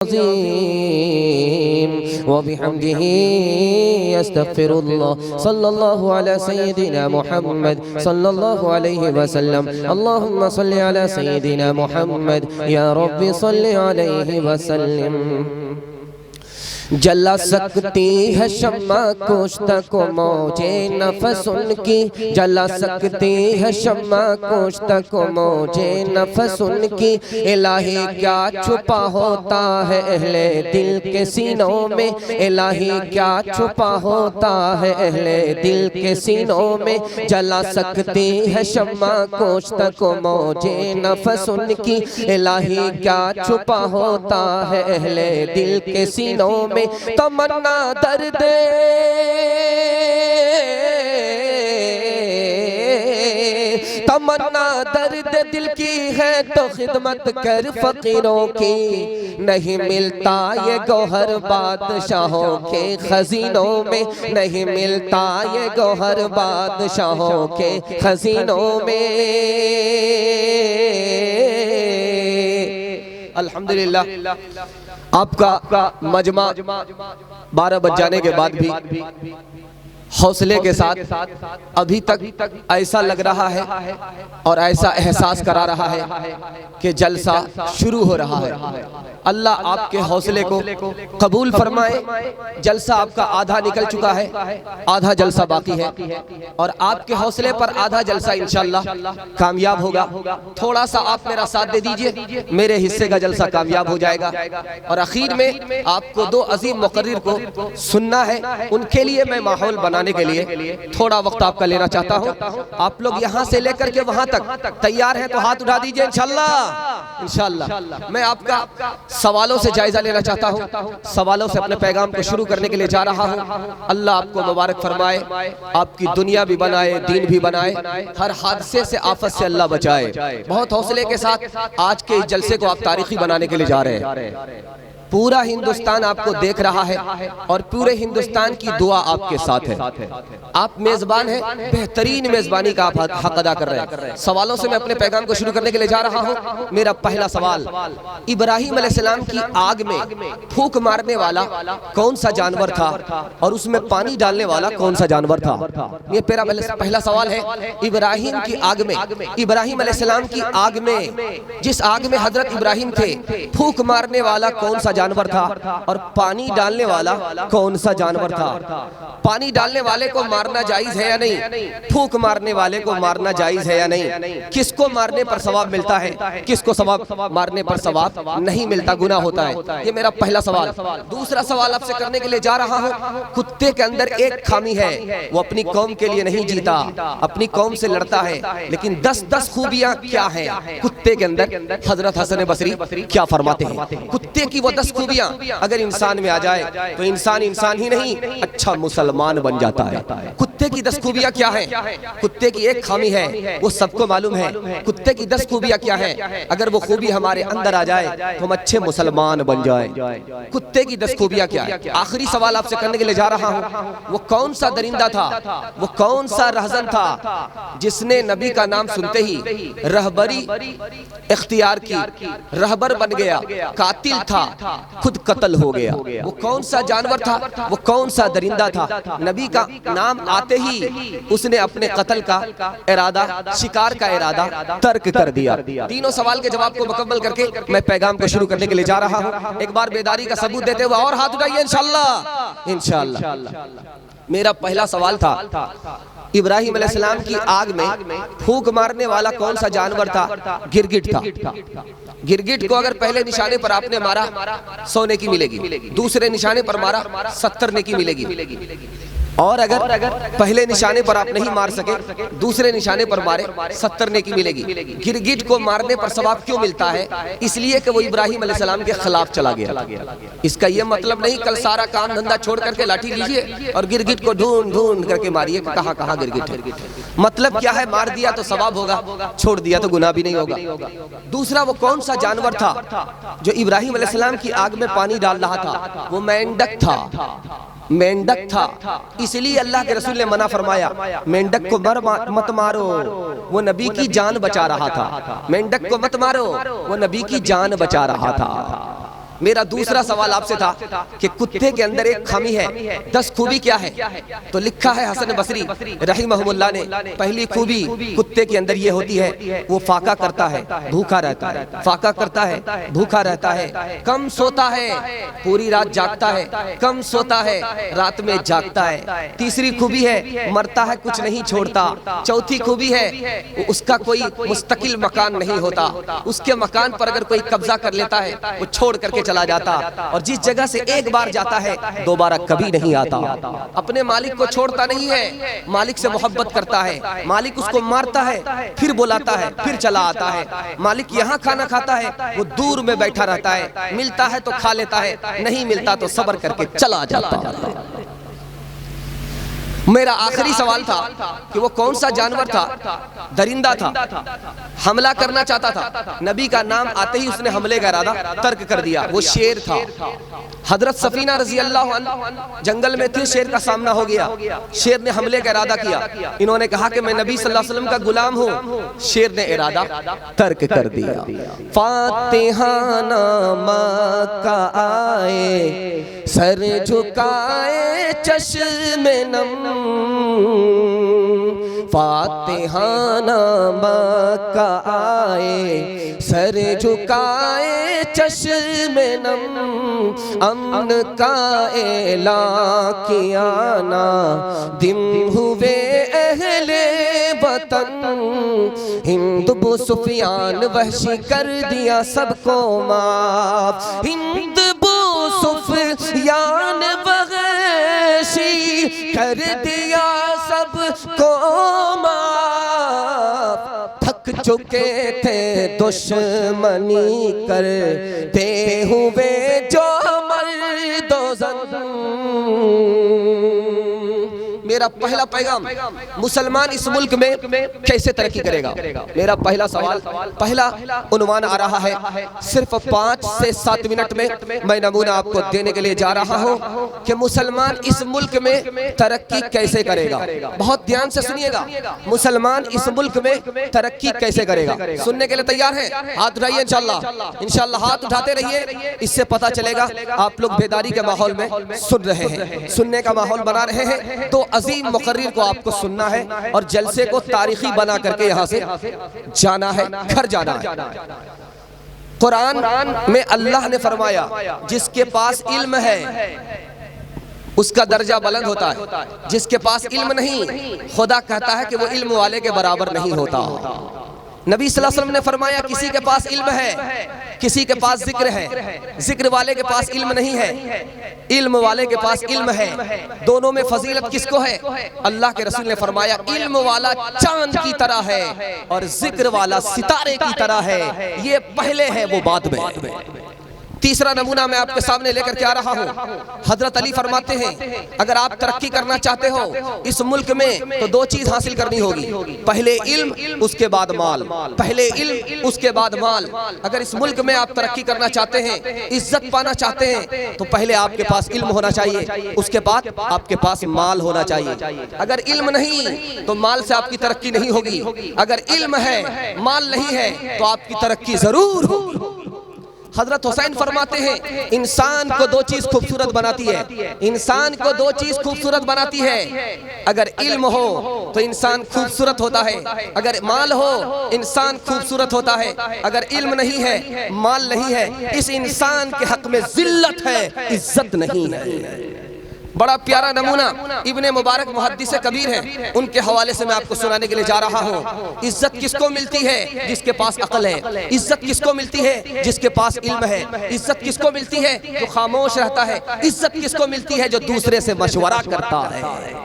अज़ीम व बिहम्दिही अस्तग़फिरुल्लाह सल्लल्लाहु अला सय्यिदिना मुहम्मद सल्लल्लाहु अलैहि वसल्लम। अल्लाहुम्मा सल्लि अला सय्यिदिना मुहम्मद या रब्बी सल्लि अलैहि वसल्लम। जला सकती है शम्मा कोश्त को मौजे नफ़स उनकी, जला सकती है शम्मा कोश्त को मौजे नफ़स उनकी। इलाही क्या छुपा होता है अहले दिल के सीनों में, इलाही क्या छुपा होता है अहले दिल के सीनों में। जला सकती है शम्मा कोश्त को मौजे नफ़स उनकी, इलाही क्या छुपा होता है अहले दिल के सीनों में। तमन्ना दर्द तमन्ना दर्द दिल की है तो खिदमत कर फकीरों की। नहीं मिलता ये गौहर बादशाहों के खजीनों में, नहीं मिलता ये गौहर बादशाहों के खजीनों में। अल्हम्दुलिल्लाह आपका मजमा 12 बज जाने के बाद भी हौसले के साथ अभी तक ऐसा लग रहा है और ऐसा एहसास करा रहा है कि जलसा शुरू हो रहा है। अल्लाह आपके हौसले को कबूल फरमाए। जलसा आपका आधा निकल चुका है, आधा जलसा बाकी है और आपके हौसले पर आधा जलसा इंशाअल्लाह कामयाब होगा। थोड़ा सा आप मेरा साथ दे दीजिए, मेरे हिस्से का जलसा कामयाब हो जाएगा। और आखिर में आपको 2 अजीम मुकर्रिर को सुनना है, उनके लिए मैं माहौल बनाने के लिए थोड़ा वक्त आपका लेना चाहता हूं। आप लोग यहां से लेकर के वहां तक तैयार हैं तो हाथ उठा दीजिए इंशाअल्लाह। इंशाअल्लाह मैं आपका सवालों से जायजा लेना चाहता हूं, सवालों से अपने पैगाम को शुरू करने के लिए जा रहा हूं। अल्लाह आपको मुबारक फरमाए, आपकी दुनिया भी बनाए, दीन भी बनाए, हर हादसे से आफत से अल्लाह बचाए। बहुत हौसले के साथ आज के इस जलसे को आप तारीखी बनाने के लिए जा रहे हैं। पूरा हिंदुस्तान आपको देख रहा है और पूरे हिंदुस्तान की दुआ आपके साथ है। आप मेजबान हैं, बेहतरीन मेजबानी का आप हक अदा कर रहे हैं। सवालों से मैं अपने पैगाम को शुरू करने के लिए जा रहा हूं। मेरा पहला सवाल, इब्राहीम अलैहिस्सलाम की आग में फूंक मारने वाला कौन सा जानवर था और उसमें पानी डालने वाला कौन सा जानवर था? ये मेरा पहला सवाल है। इब्राहीम की आग में, इब्राहीम अलैहिस्सलाम की आग में, जिस आग में हजरत इब्राहीम थे, फूंक मारने वाला कौन सा जानवर था और पानी डालने वाला कौन सा जानवर था? पानी डालने वाले को मारना जायज है या नहीं? फूंक मारने वाले को मारना जायज है या नहीं? किसको मारने पर सवाब मिलता है, किसको सवाब मारने पर सवाब नहीं मिलता, गुनाह होता है? ये मेरा पहला सवाल। दूसरा सवाल आपसे करने के लिए जा रहा हूं। कुत्ते के अंदर एक खामी है, वो अपनी कौम के लिए नहीं जीता, अपनी कौम से लड़ता है, लेकिन 10-10 खूबियां क्या है कुत्ते के अंदर? हजरत हसन बसरी क्या फरमाते हैं? कुत्ते की वो 10 खूबियां अगर इंसान में आ जाए तो इंसान इंसान ही नहीं, अच्छा मुसलमान बन जाता है। कुत्ते की 10 खूबियां क्या है? कुत्ते की एक खामी है, वो सबको मालूम है। कुत्ते की 10 खूबियां क्या है? अगर वो खूबी हमारे अंदर आ जाए तो हम अच्छे मुसलमान बन जाए। कुत्ते की 10 खूबियां क्या है? आखिरी सवाल आपसे करने के लिए जा रहा हूं। वो कौन सा दरिंदा था, वो कौन सा रहजन था जिसने नबी का नाम सुनते ही रहबरी इख्तियार की, रहबर बन गया, कातिल था, खुद कत्ल हो गया? वो कौन सा जानवर था, वो कौन सा दरिंदा था? नबी का नाम आते ही उसने अपने कत्ल का इरादा, शिकार का इरादा तर्क कर दिया। तीनों सवाल के जवाब को मुकम्मल करके मैं पैगाम को शुरू करने के लिए जा रहा हूं। एक बार बेदारी का सबूत देते हुए और हाथ उठाइए इंशाअल्लाह। इंशाअल्लाह मेरा पहला सवाल था, इब्राहीम अलैहिस्सलाम की आग में फूंक मारने वाला कौन सा जानवर था? गिरगिट था। गिरगिट को अगर पहले निशाने पर आपने मारा 100 नेकी मिलेगी, दूसरे निशाने पर मारा 70 नेकी मिलेगी, और अगर पहले निशाने पर आप नहीं मार सके, दूसरे निशाने पर मारे 70 नेकी मिलेगी। गिरगिट को मारने पर सवाब क्यों मिलता है? इसलिए कि वो इब्राहीम अलैहिस्सलाम के खिलाफ चला गया। इसका ये मतलब नहीं कल सारा काम धंधा छोड़ करके लाठी लीजिए और गिरगिट को ढूंढ ढूंढ करके मारिए कि कहां कहां गिरगिट है। मतलब क्या है? मार दिया तो सवाब होगा, छोड़ दिया तो गुनाह भी नहीं होगा। दूसरा, वो कौन सा जानवर था जो इब्राहीम अलैहिस्सलाम की आग में पानी डाल रहा था? वो मेंढक था। मेंढक था, इसलिए अल्लाह के रसूल ने मना फरमाया, मेंढक को मत मारो, वो नबी की जान बचा रहा था। मेंढक को मत मारो, वो नबी की जान बचा रहा था। मेरा दूसरा सवाल आपसे था कि कुत्ते के अंदर एक खामी है, 10 खूबी क्या है? तो लिखा है हसन बसरी रहिमहुल्लाह ने, पहली खूबी कुत्ते के अंदर ये होती है, वो फाका करता है, भूखा रहता है, फाका करता है, भूखा रहता है, कम सोता है, पूरी रात जागता है, कम सोता है, रात में जागता है। तीसरी खूबी है मरता है कुछ नहीं छोड़ता। चौथी खूबी है उसका कोई मुस्तकिल मकान नहीं होता, उसके मकान पर अगर कोई कब्जा कर लेता है वो छोड़ करके चला जाता, और जिस जगह से एक बार जाता है दोबारा कभी नहीं आता। अपने मालिक को छोड़ता नहीं है, मालिक से मोहब्बत करता है, मालिक उसको मारता है फिर बुलाता है फिर चला आता है। मालिक यहाँ खाना खाता है वो दूर में बैठा रहता है, मिलता है तो खा लेता है, नहीं मिलता तो सब्र करके चला जाता है। मेरा आखिरी सवाल था कि वो कौन सा जानवर था? दरिंदा था, हमला करना चाहता था, नबी का नाम आते ही उसने हमले का इरादा तर्क कर दिया, वो शेर था। हजरत सफीना रजी अल्लाह अन्हा जंगल में थी, शेर का सामना हो गया, शेर ने हमले का इरादा किया, इन्होंने कहा कि मैं नबी सल्लल्लाहु अलैहि वसल्लम का गुलाम हूँ, शेर ने इरादा तर्क कर दिया। फातिहा नामा का आए सर झुकाए चश्मे नम, फातिहा नामा का आए सर झुकाए चश्मे नम, अमन का एला किया ना दिम हुए अहले वतन, हिंद बु सुफियान वहशी कर दिया सबको माफ, हिंद बु सुफियान वहशी कर दिया सबको माफ, थक चुके थे दुश्मनी करते हुए जो मेरा पहला पैगाम, मुसलमान इस मुल्क में कैसे तरक्की करेगा? मेरा पहला सवाल, पहला उन्वान आ रहा है, सिर्फ 5 से 7 मिनट में मैं नमूना आपको देने के लिए जा रहा हूं कि मुसलमान इस मुल्क में तरक्की कैसे करेगा। बहुत ध्यान से सुनिएगा, मुसलमान इस मुल्क में तरक्की कैसे करेगा। सुनने के लिए तैयार हैं? हाथ उठाइए, इंशाल्लाह इंशाल्लाह हाथ उठाते रहिए, इससे पता चलेगा आप लोग बेदारी के माहौल में सुन रहे हैं, सुनने का माहौल बना रहे हैं। तो अजीम मुकर्रिर को आपको सुनना है और जलसे को तारीखी बना करके यहाँ से जाना है, घर जाना है। कुरान में अल्लाह ने फरमाया जिसके पास इल्म है उसका दर्जा बुलंद होता है, जिसके पास इल्म नहीं खुदा कहता है कि वो इल्म वाले के बराबर नहीं होता। नबी सल्लल्लाहु अलैहि वसल्लम ने फरमाया किसी के पास इल्म है, किसी के पास जिक्र है, जिक्र वाले के पास इल्म नहीं है, इल्म वाले के पास इल्म है। दोनों में फजीलत किसको है? अल्लाह के रसूल ने फरमाया इल्म वाला चांद की तरह है और जिक्र वाला सितारे की तरह है, ये पहले है वो बाद में। तीसरा नमूना मैं आपके सामने लेकर के आ रहा हूँ। हजरत अली फरमाते हैं अगर आप तरक्की करना चाहते हो इस मुल्क में तो 2 चीज हासिल करनी होगी, पहले इल्म उसके बाद माल, पहले इल्म उसके बाद माल। अगर इस मुल्क में आप तरक्की करना चाहते हैं, इज्जत पाना चाहते हैं तो पहले आपके पास इल्म होना चाहिए, उसके बाद आपके पास माल होना चाहिए। अगर इल्म नहीं तो माल से आपकी तरक्की नहीं होगी, अगर इल्म है माल नहीं है तो आपकी तरक्की जरूर होगी। हजरत हुसैन फरमाते हैं इंसान को 2 चीज खूबसूरत बनाती है, इंसान को 2 चीज खूबसूरत बनाती है। अगर इल्म हो तो इंसान खूबसूरत होता है, अगर माल हो इंसान खूबसूरत होता है। अगर इल्म नहीं है माल नहीं है, इस इंसान के हक में जिल्लत है, इज्जत नहीं है। बड़ा प्यारा नमूना इब्ने मुबारक मुहद्दिस कबीर है, उनके हवाले से मैं आपको सुनाने के लिए जा रहा हूँ। इज्जत किसको मिलती है? जिसके पास अक्ल है। इज्जत किसको मिलती है? जिसके पास इल्म है। इज्जत किसको मिलती है? जो खामोश रहता है। इज्जत किसको मिलती है? जो दूसरे से मशवरा करता है।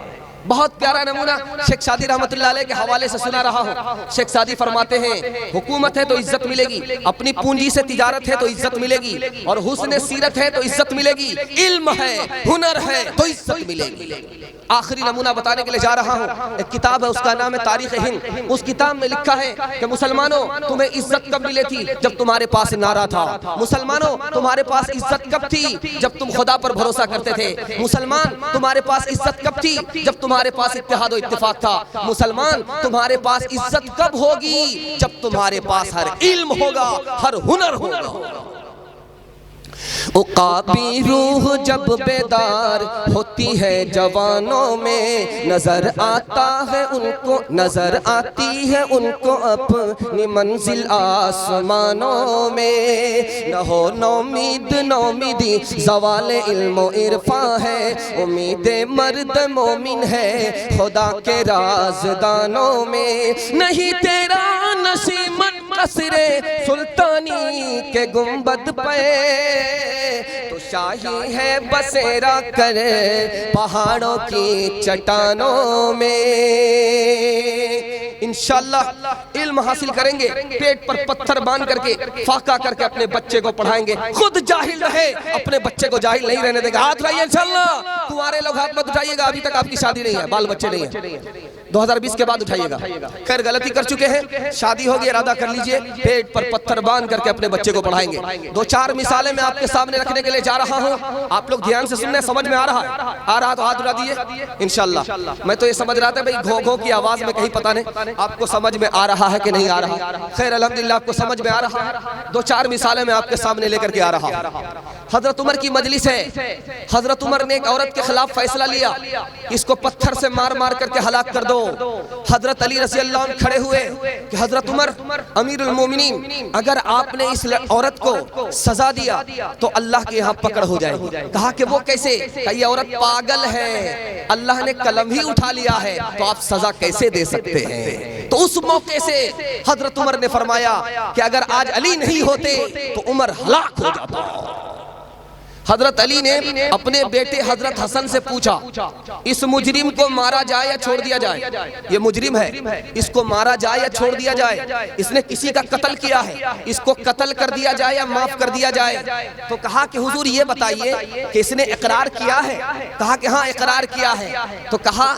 बहुत प्यारा नमूना शेख सादी रहमतुल्लाह अलैह के हवाले से सुना रहा हूँ। शेख सादी फरमाते हैं हुकूमत है तो इज्जत मिलेगी, अपनी पूंजी से तिजारत है तो इज्जत मिलेगी, और हुस्न सीरत है तो इज्जत मिलेगी, इल्म है हुनर है तो इज्जत मिलेगी। आखिरी नमूना बताने के लिए जा रहा हूँ, एक किताब है उसका नाम है तारीख हिंद। उस किताब में लिखा है कि मुसलमानों तुम्हें इज्जत कब मिली थी? जब तुम्हारे पास नारा था। मुसलमानों तुम्हारे पास इज्जत कब थी? जब तुम खुदा पर भरोसा करते थे। मुसलमान तुम्हारे पास इज्जत कब थी? जब तुम्हारे पास इत्तेहाद और इत्तेफाक था। मुसलमान तुम्हारे पास इज्जत कब होगी? जब तुम्हारे पास हर इल्म होगा, हर हुनर होगा। उकाबी रूह जब बेदार होती है जवानों में, नजर आता है उनको, नजर आती है उनको अपनी मंजिल आसमानों में। न हो नौमीद नौमीदी ज़वाले इल्म इरफा है, उम्मीद मर्द मोमिन है खुदा के राज़दानों में। नहीं तेरा नसीमत कसरे सुल्तानी के गुंबद पे, तो शाही है बसेरा कर पहाड़ों की चट्टानों में। इंशाअल्लाह इल्म हासिल करेंगे, पेट पर पत्थर बांध करके फाका करके अपने बच्चे को पढ़ाएंगे। खुद जाहिल रहे, अपने बच्चे को जाहिल नहीं रहने देगा। हाथ उठाइए इंशाअल्लाह। कुंवारे लोग हाथ मत उठाइएगा, अभी तक आपकी शादी नहीं है, बाल बच्चे नहीं है। 2020 के बाद उठाइएगा। खैर गलती कर चुके हैं, शादी होगी इरादा कर लीजिए, पेट पर पत्थर बांध करके अपने बच्चे को पढ़ाएंगे। 2-4 मिसालें मैं आपके सामने रखने के लिए जा रहा हूँ, आप लोग ध्यान से सुनने, समझ में आ रहा है? आ रहा तो हाथ उठा दिए इंशाअल्लाह। मैं तो ये समझ रहा था भाई घो घो की आवाज में कहीं पता नहीं आपको समझ में आ रहा है कि नहीं आ रहा। खैर अल्हम्दुलिल्लाह आपको समझ में आ रहा है। 2-4 मिसालें मैं आपके सामने लेकर के आ रहा हूँ। हजरत उमर की मजलिस है, हजरत उमर ने एक औरत के खिलाफ फैसला लिया, इसको पत्थर से मार मार करके हलाक कर दो। हजरत अली रज़ी अल्लाह अन्हु खड़े हुए कि हजरत उमर अमीरुल मोमिनीन, अगर आपने इस औरत को सजा दिया तो अल्लाह के यहाँ पकड़ हो जाएगी। कहा कि वो कैसे? ये औरत पागल है, अल्लाह ने कलम ही उठा लिया है, तो आप सजा कैसे दे सकते हैं? तो उस मौके से हजरत उमर ने फरमाया कि अगर आज अली नहीं होते तो उमर हलाक हो जाता। हजरत अली ने अपने बेटे हजरत हसन से पूछा, इस मुजरिम को मारा जाए या छोड़ दिया जाए? ये मुजरिम है, इसको मारा जाए या छोड़ दिया जाए? इसने किसी का कत्ल किया है, इसको कत्ल कर दिया जाए या माफ कर दिया जाए? तो कहा कि हुजूर ये बताइए कि इसने इकरार किया है? कहा कि हाँ इकरार किया है। तो कहा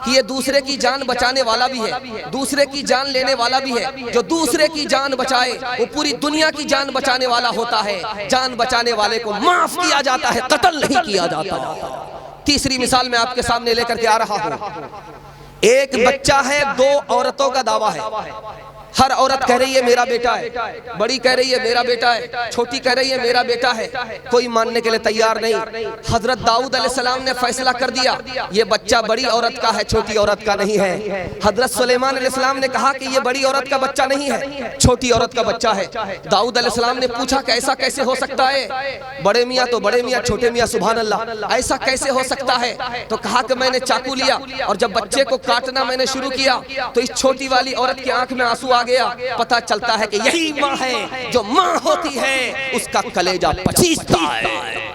कि ये दूसरे की जान बचाने वाला भी है, दूसरे की जान लेने वाला भी है। जो दूसरे की जान बचाए वो पूरी दुनिया की जान बचाने वाला होता है। जान बचाने वाले को माफ किया जाता है, कत्ल नहीं किया जाता। तीसरी मिसाल मैं आपके सामने लेकर के आ रहा हूं। एक बच्चा है, 2 औरतों का दावा है। हर औरत कह रही है मेरा बेटा है, बड़ी कह रही है मेरा बेटा है, छोटी कह रही है मेरा बेटा है, कोई मानने के लिए तैयार नहीं। हजरत दाऊद अलैहिस्सलाम ने फैसला कर दिया ये बच्चा बड़ी औरत का है, छोटी औरत का नहीं है। हजरत सुलेमान अलैहिस्सलाम ने कहा कि ये बड़ी औरत का बच्चा नहीं है, छोटी औरत का बच्चा है। दाऊद अलैहिस्सलाम ने पूछा कि ऐसा कैसे हो सकता है? बड़े मियाँ तो बड़े मियाँ, छोटे मियाँ सुभान अल्लाह, ऐसा कैसे हो सकता है? तो कहा कि मैंने चाकू लिया और जब बच्चे को काटना मैंने शुरू किया तो इस छोटी वाली औरत की आंख में आंसू गया। पता चलता है कि यही माँ है, जो माँ होती है उसका कलेजा पचीसता है।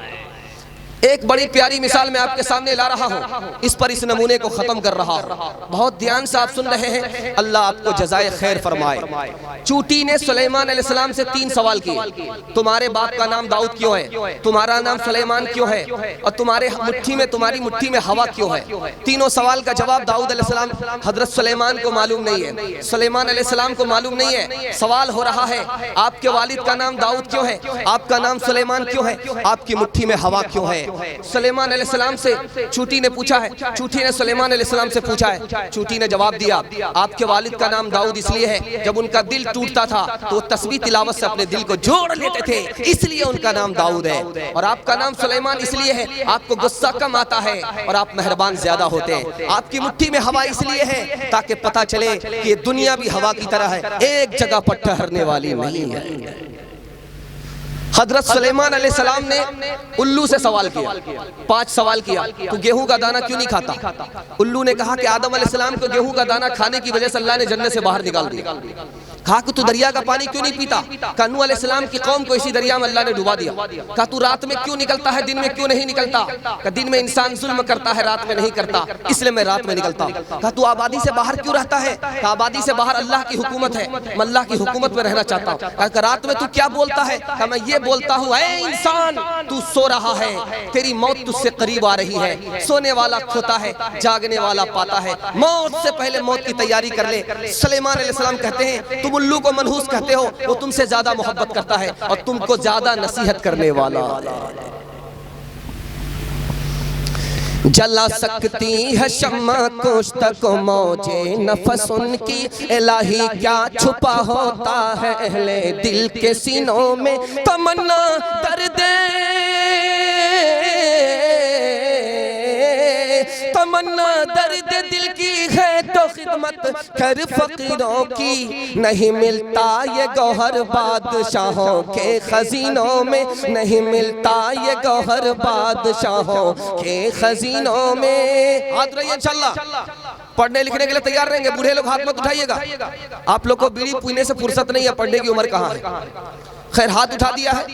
एक बड़ी प्यारी मिसाल मैं आपके सामने ला रहा हूँ, इस पर इस नमूने को खत्म कर रहा हूँ। बहुत ध्यान से आप सुन रहे हैं, अल्लाह आपको जज़ाए खैर फरमाए। चूटी ने सुलेमान अलैहिस्सलाम से 3 सवाल किए, तुम्हारे बाप का नाम दाऊद क्यों है, तुम्हारा नाम सुलेमान क्यों है, और तुम्हारी मुट्ठी में हवा क्यों है? तीनों सवाल का जवाब दाऊद अलैहिस्सलाम हजरत सुलेमान को मालूम नहीं है, सुलेमान अलैहिस्सलाम को मालूम नहीं है। सवाल हो रहा है आपके वालिद का नाम दाऊद क्यों है, आपका नाम सुलेमान क्यों है, आपकी मुट्ठी में हवा क्यों है? सुलेमान अलैहिस्सलाम से चूटी ने पूछा है, चूटी ने सुलेमान अलैहिस्सलाम से पूछा है। चूटी ने जवाब दिया आपके वालिद का नाम दाऊद इसलिए है जब उनका दिल टूटता था तो वो तस्बीह तिलावत से अपने दिल को जोड़ लेते थे, इसलिए उनका नाम दाऊद है। और आपका नाम सुलेमान इसलिए है आपको गुस्सा कम आता है और आप मेहरबान ज्यादा होते हैं। आपकी मुट्ठी में हवा इसलिए है ताकि पता चले कि दुनिया भी हवा की तरह है, एक जगह पर ठहरने वाली नहीं है। हजरत सुलेमान अलैहिस्सलाम ने उल्लू से सवाल किया, 5 सवाल किया, तू गेहूं का दाना क्यों नहीं खाता? उल्लू ने कहा कि आदम अलैहिस्सलाम को गेहूं का दाना खाने की वजह से अल्लाह ने जन्नत से बाहर निकाल दिया। कहा कि तू दरिया का पानी क्यों नहीं पीता? कहा नूह अलैहिस्सलाम की कौम को इसी दरिया में अल्लाह ने डुबा दिया। कहा तू रात में क्यों निकलता है, दिन में क्यों नहीं निकलता? कहा दिन में इंसान जुल्म करता है, रात में नहीं करता, इसलिए मैं रात में निकलता। कहा तू आबादी से बाहर क्यों रहता है? कहा आबादी से बाहर अल्लाह की हुकूमत है, मैं अल्लाह की हुकूमत में रहना चाहता हूँ। कहा रात में तू क्या बोलता है? कहा मैं ये बोलता हूँ ऐ इंसान तू सो रहा है, तेरी मौत तुझसे करीब आ रही है। सोने वाला खोता है, जागने वाला पाता है, मौत से पहले मौत की तैयारी कर ले। सुलेमान अलैहिस्सलाम कहते हैं तुम उल्लू को मनहूस कहते हो, वो तुमसे ज्यादा मोहब्बत करता है और तुमको ज्यादा नसीहत करने वाला। जला सकती है शम्मा कुश्त को मौजे नफस उनकी, इलाही क्या छुपा होता है अहले दिल के सीनों में। तमन्ना दर्द तमन्ना दर्द दिल की है तो खिदमत कर फकीरों की, नहीं मिलता ये गौहर बादशाहों के खजीनों में, नहीं मिलता ये गौहर बादशाहों के खजीनों में। हाथ रहिए इंशाल्लाह, पढ़ने लिखने के लिए तैयार रहेंगे। बूढ़े लोग हाथ मत उठाइएगा, आप लोग को बीड़ी पीने से फुर्सत नहीं है, पढ़ने की उम्र कहाँ है। खैर हाथ उठा दिया है,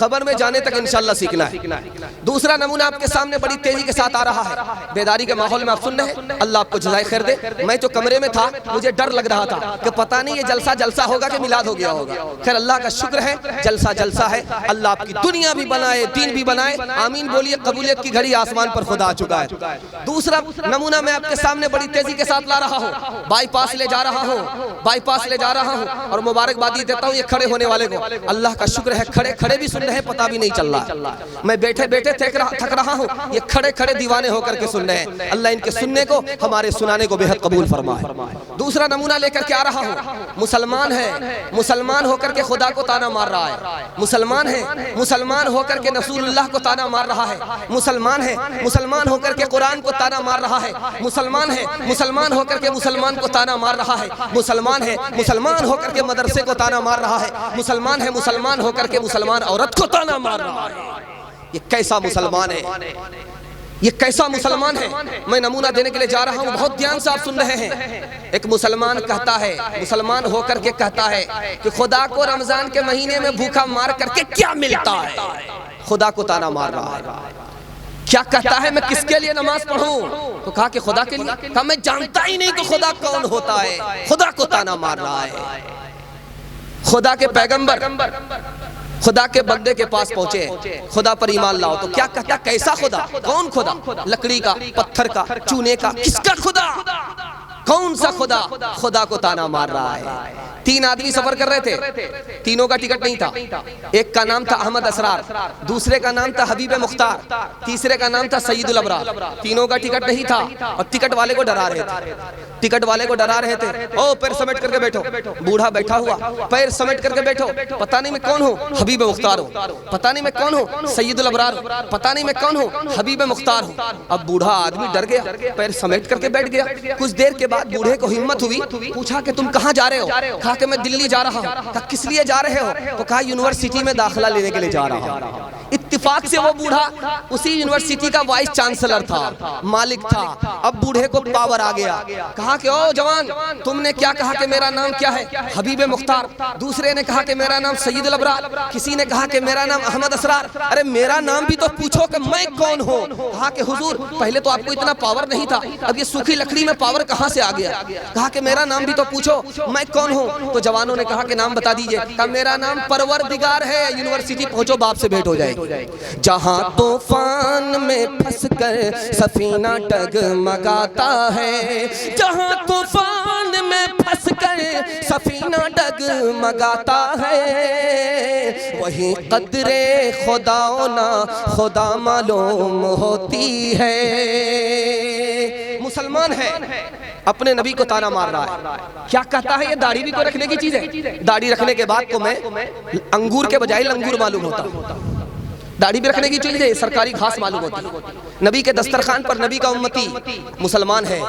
कब्र में जाने तक इंशाल्लाह सीखना है। दूसरा नमूना आपके सामने बड़ी तेजी के साथ आ रहा है, बेदारी के माहौल में आप सुन रहे हैं, अल्लाह आपको जज़ाए खैर दे। मैं जो कमरे में था मुझे डर लग रहा था कि पता नहीं ये जलसा जलसा होगा कि मिलाद हो गया होगा। खैर अल्लाह का शुक्र है, जलसा जलसा है। अल्लाह आपकी दुनिया भी बनाए, दीन भी बनाए, आमीन बोलिए। कबूलियत की घड़ी आसमान पर खुदा आ चुका है। दूसरा नमूना मैं आपके सामने बड़ी तेजी के साथ ला रहा हूँ, बाईपास ले जा रहा हूँ, बाईपास ले जा रहा हूँ और मुबारकबादी देता हूँ ये खड़े होने वाले को। अल्लाह का शुक्र है, खड़े खड़े भी सुन रहे हैं, पता भी नहीं चल रहा। मैं बैठे बैठे थक रहा हूँ, ये खड़े खड़े दीवाने होकर के सुन रहे हैं। अल्लाह इनके सुनने को, हमारे सुनाने को बेहद कबूल फरमाए। दूसरा नमूना लेकर के आ रहा हूँ, मुसलमान है, मुसलमान होकर के खुदा को ताना मार रहा है। मुसलमान है, मुसलमान होकर के रसूलुल्लाह को ताना मार रहा है। मुसलमान है, मुसलमान होकर के कुरान को ताना मार रहा है। मुसलमान है, मुसलमान होकर के मुसलमान को ताना मार रहा है। मुसलमान है, मुसलमान होकर के मदरसे को ताना मार रहा है। मुसलमान है, मुसलमान होकर के मुसलमान औरत को ताना मार रहा है। ये कैसा मुसलमान है, ये कैसा मुसलमान है। मैं नमूना देने के लिए जा रहा हूँ, बहुत ध्यान से आप सुन रहे हैं। एक मुसलमान कहता है, मुसलमान होकर के कहता है कि खुदा को रमजान के महीने में भूखा मार करके क्या मिलता है। खुदा को ताना मार रहा है। क्या कहता है, मैं किसके लिए नमाज पढ़ूं? तो कहा कि खुदा के लिए। कहा मैं जानता ही नहीं कि खुदा कौन होता है। खुदा को ताना मार रहा है। खुदा के पैगंबर खुदा के बंदे के पास पहुंचे, खुदा पर ईमान लाओ, तो क्या कहता, कैसा खुदा, कौन खुदा? लकड़ी का, पत्थर का, चूने का, किसका खुदा, कौन सा खुदा? खुदा को ताना मार रहा है। तीन आदमी सफर कर रहे थे, तीनों का टिकट नहीं था। एक का नाम था अहमद असरार, दूसरे का नाम था हबीब मुख्तार, तीसरे का नाम था सईदुल अबरार। तीनों का टिकट नहीं था और टिकट वाले को डरा रहे थे। टिकट वाले को डरा रहे थे, ओ पैर समेट करके बैठो। बूढ़ा बैठा हुआ, पैर समेट करके बैठो, पता नहीं मैं कौन हूँ, हबीब मुख्तार हूँ। पता नहीं मैं कौन हूँ, सईदुल अबरार हूँ। पता नहीं मैं कौन हूँ, हबीब मुख्तार हूँ। अब बूढ़ा आदमी डर गया, पैर समेट करके बैठ गया। कुछ देर के बाद बूढ़े को हिम्मत हुई, पूछा कि तुम कहाँ जा रहे हो? कहा कि मैं दिल्ली जा रहा हूँ। कहा किस लिए जा रहे हो? तो कहा यूनिवर्सिटी में दाखिला लेने के लिए जा रहा हूँ। इत्तेफाक से वो बूढ़ा उसी यूनिवर्सिटी का वाइस चांसलर था, मालिक था। अब बूढ़े को पावर आ गया, कहा कि ओ जवान, तुमने क्या कहा कि मेरा नाम क्या है? हबीब मुख्तार। दूसरे ने कहा कि मेरा नाम सईदुल अबरार, किसी ने कहा कि मेरा नाम अहमद असरार। अरे मेरा नाम भी तो पूछो कि मैं कौन हूँ। कहा कि हुजूर पहले तो आपको इतना पावर नहीं था, अब ये सूखी लकड़ी में पावर कहाँ से आ गया? कहा कि मेरा नाम भी तो पूछो, मैं कौन हूँ? तो जवानों ने कहा कि नाम बता दीजिए। कहा मेरा नाम परवरदिगार है। यूनिवर्सिटी पहुंचो, बाप से भेंट हो जाएगी। जहाँ तूफान में फंसकर सफीना डगमगाता है, जहाँ तूफान में फंसकर सफीना डगमगाता है, वही कदरे खुदा ना खुदा मालूम होती है। मुसलमान है, अपने नबी को ताना मार रहा है। क्या कहता है, ये दाढ़ी भी तो रखने की चीज है। दाढ़ी रखने के बाद को मैं अंगूर के बजाय लंगूर मालूम होता। दाढ़ी भी रखने की चीज है, सरकारी घास मालूम होती है। नबी के दस्तरखान पर नबी का उम्मती मुसलमान है,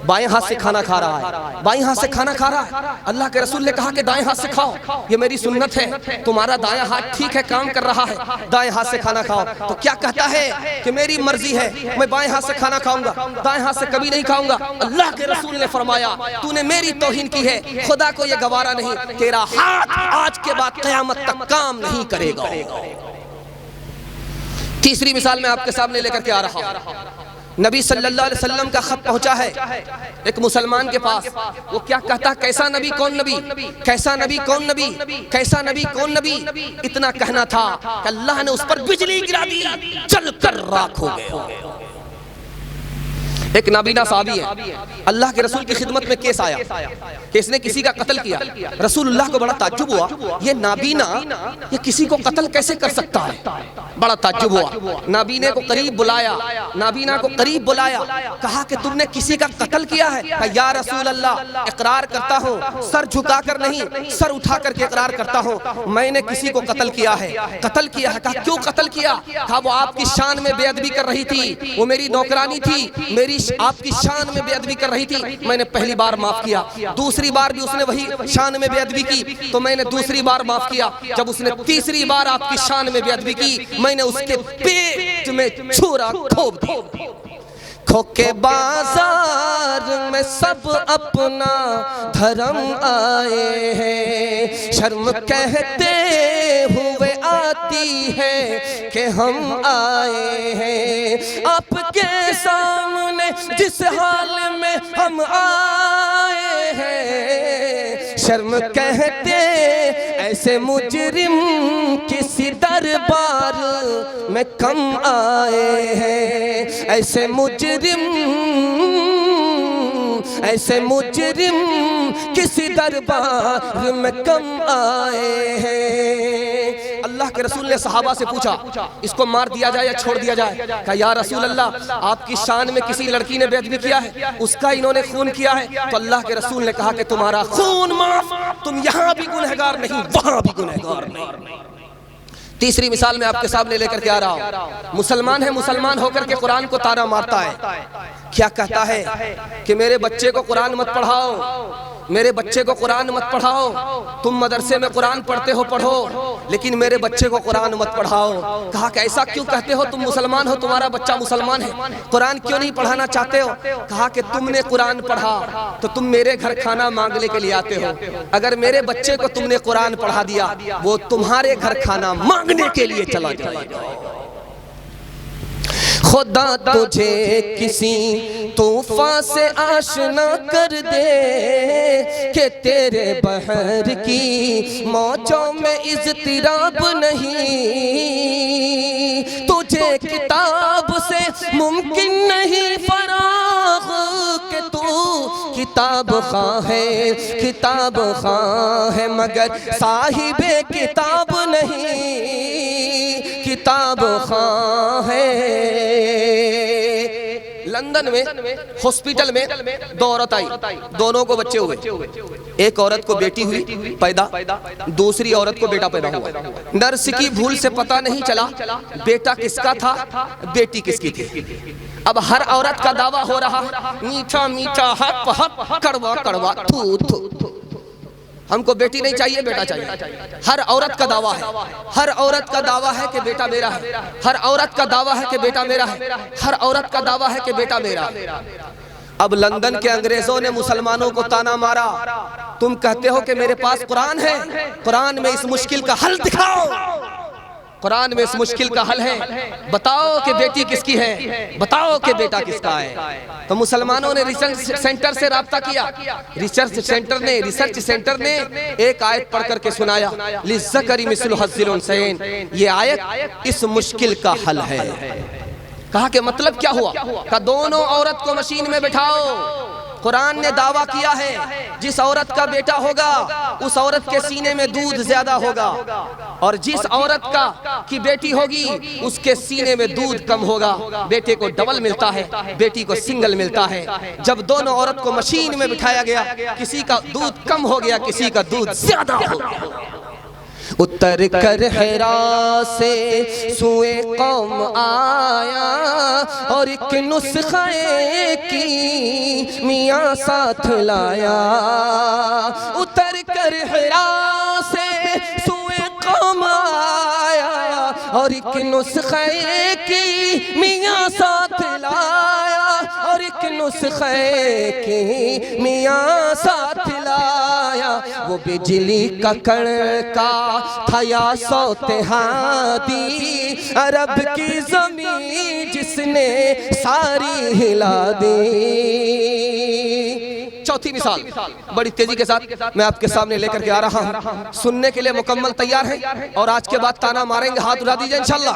बाएं हाथ से खाना खा रहा है, बाएं हाथ से खाना खा रहा है। अल्लाह के रसूल ने कहा कि दाएं हाथ से खाओ, ये मेरी सुन्नत है। तुम्हारा दायां हाथ ठीक है, काम कर रहा है, दाएं हाथ से खाना खाओ। तो क्या कहता है कि मेरी मर्जी है, मैं बाएं हाथ से खाना खाऊंगा, दाएं हाथ से कभी नहीं खाऊंगा। अल्लाह के रसूल ने फरमाया, तूने मेरी तौहीन की है, खुदा को यह गवारा नहीं, तेरा हाथ आज के बाद क़यामत तक काम नहीं करेगा। तीसरी मिसाल मैं आपके सामने लेकर के आ रहा हूं। नबी सल्लल्लाहु अलैहि वसल्लम का खत पहुंचा है एक मुसलमान के पास। वो क्या कहता, कैसा नबी कौन नबी, कैसा नबी कौन नबी, कैसा नबी कौन नबी। इतना कहना था कि अल्लाह ने उस पर बिजली गिरा दी, जल कर राख हो गया। एक नाबीना साहबी है, अल्लाह के रसूल की खिदमत में केस आया कि इसने किसी का कत्ल किया। रसूलुल्लाह को बड़ा ताज्जुब हुआ, ये नाबीना ये किसी को कत्ल कैसे कर सकता है, बड़ा ताज्जुब हुआ। नाबीने को करीब बुलाया, नाबीना को करीब बुलाया, कहा कि तुमने किसी का कत्ल किया है? कहा या रसूल अल्लाह, इकरार करता हूँ, सर झुका कर नहीं, सर उठा करके इकरार करता हूँ, मैंने किसी को कत्ल किया है। कत्ल किया है? कहा क्यों कत्ल किया? कहा वो आपकी शान में बेअदबी कर रही थी, वो मेरी नौकरानी थी, मेरी आपकी शान में बेअदबी कर रही थी, मैंने पहली बार माफ किया। दूसरी बार भी उसने वही शान में बेअदबी की तो मैंने दूसरी बार माफ किया। जब उसने तीसरी बार आपकी शान में बेअदबी की, मैंने उसके पेट में छुरा ठोक दी। खोके बाजार में सब अपना धर्म आए हैं, शर्म कहते हुए आती है कि हम आए हैं। आपके सामने जिस हाल में हम आए हैं, शर्म कहते ऐसे मुजरिम किसी दरबार में कम आए हैं। ऐसे मुजरिम किसी दरबार में कम आए हैं। अल्लाह के रसूल ने सहाबा से पूछा, इसको मार दिया जाए या छोड़ दिया जाए? कहा या रसूल अल्लाह, आपकी शान में किसी लड़की ने बेअदबी किया है, उसका इन्होंने खून किया है। तो अल्लाह के रसूल ने कहा कि तुम्हारा खून माफ, तुम यहाँ भी गुनहगार नहीं, वहां भी गुनहगार नहीं। तीसरी मिसाल मैं आपके सामने लेकर के आ रहा हूँ। मुसलमान है, मुसलमान होकर के कुरान को ताना मारता है। क्या कहता है कि मेरे बच्चे को कुरान मत पढ़ाओ, मेरे बच्चे को कुरान मत पढ़ाओ, तुम मदरसे में कुरान पढ़ते हो पढ़ो, लेकिन मेरे बच्चे को कुरान मत पढ़ाओ। कहा कि ऐसा क्यों कहते हो, तुम मुसलमान हो, तुम्हारा बच्चा मुसलमान है, कुरान क्यों नहीं पढ़ाना चाहते हो? कहा कि तुमने कुरान पढ़ा तो तुम मेरे घर खाना मांगने के लिए आते हो, अगर मेरे बच्चे को तुमने कुरान पढ़ा दिया, वो तुम्हारे घर खाना मांगने के लिए चला जाएगा। खुदा तुझे किसी तूफान से आशना कर दे कि तेरे बहर की मौजों में इज़्तिराब नहीं। तुझे किताब से मुमकिन नहीं फराग कि तू किताब खां है मगर साहिबे किताब नहीं, किताब खां है। लंदन में हॉस्पिटल में दो औरत आई, दोनों को बच्चे हुए। एक औरत को बेटी हुई पैदा, दूसरी औरत को बेटा पैदा हुआ। नर्स की भूल से पता नहीं चला बेटा किसका था, बेटी किसकी थी। अब हर औरत का दावा हो रहा, मीठा मीठा हप हप, कड़वा कड़वा थू थू, हमको बेटी नहीं चाहिए, बेटा चाहिए। हर औरत का दावा है, हर औरत का दावा है कि बेटा मेरा है, हर औरत का दावा है कि बेटा मेरा है, हर औरत का दावा है कि बेटा मेरा है। अब लंदन के अंग्रेजों ने मुसलमानों को ताना मारा, तुम कहते हो कि मेरे पास कुरान है, कुरान में इस मुश्किल का हल दिखाओ, कुरान में इस मुश्किल का हल है, बताओ कि बेटी किसकी है, बताओ कि बेटा किसका है। तो मुसलमानों ने रिसर्च सेंटर से राब्ता किया, रिसर्च सेंटर ने एक आयत पढ़ करके सुनाया, लिज़्ज़करी मिस्लु हज़्ज़िल उन्सयैन, ये आयत इस मुश्किल का हल है। कहा कि मतलब क्या हुआ? कहा दोनों औरत को मशीन में बिठाओ। कुरान ने दावा किया है जिस औरत का बेटा होगा उस औरत के सीने में दूध ज्यादा होगा, और जिस औरत का की बेटी होगी उसके सीने में दूध कम होगा। बेटे को डबल मिलता है, बेटी को सिंगल मिलता है। जब दोनों औरत को मशीन में बिठाया गया, किसी का दूध कम हो गया, किसी का दूध ज्यादा हो गया। उतर कर हिरा से सुए कौम आया और एक नुस्खे की मियाँ साथ लाया। उतर कर हिरा से सुए कौम आया और एक नुस्खे की मियाँ साथ लाया, और एक नुस्खे की मियाँ साथ लाया। वो बिजली का कड़का था या सौते हादी, अरब की ज़मीं जिसने सारी हिला दी। चौथी मिसाल बड़ी तेजी के साथ मैं आपके सामने लेकर के आ रहा हूँ, सुनने के लिए मुकम्मल तैयार है? और आज के बाद ताना मारेंगे, हाथ उठा दीजिए इंशाल्लाह,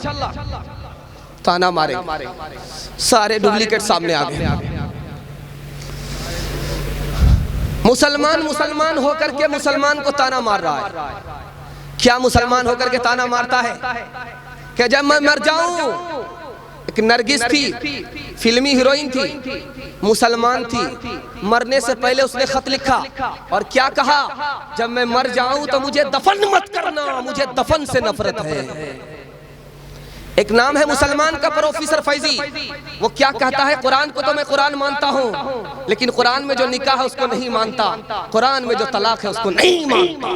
ताना मारेंगे। सारे डुप्लीकेट सामने आ गए। मुसलमान मुसलमान होकर के मुसलमान को ताना मार रहा है। क्या मुसलमान होकर के ताना मारता है कि जब मैं मर जाऊं, एक नरगिस थी, फिल्मी हीरोइन थी, मुसलमान थी, मरने से पहले उसने खत लिखा और क्या कहा, जब मैं मर जाऊं तो मुझे दफन मत करना, मुझे दफन से नफरत है। एक नाम है मुसलमान का प्रोफेसर फैजी, वो क्या कहता है, कुरान को तो मैं कुरान मानता हूं, लेकिन कुरान में जो निकाह है उसको नहीं मानता, कुरान में जो तलाक है उसको नहीं मानता।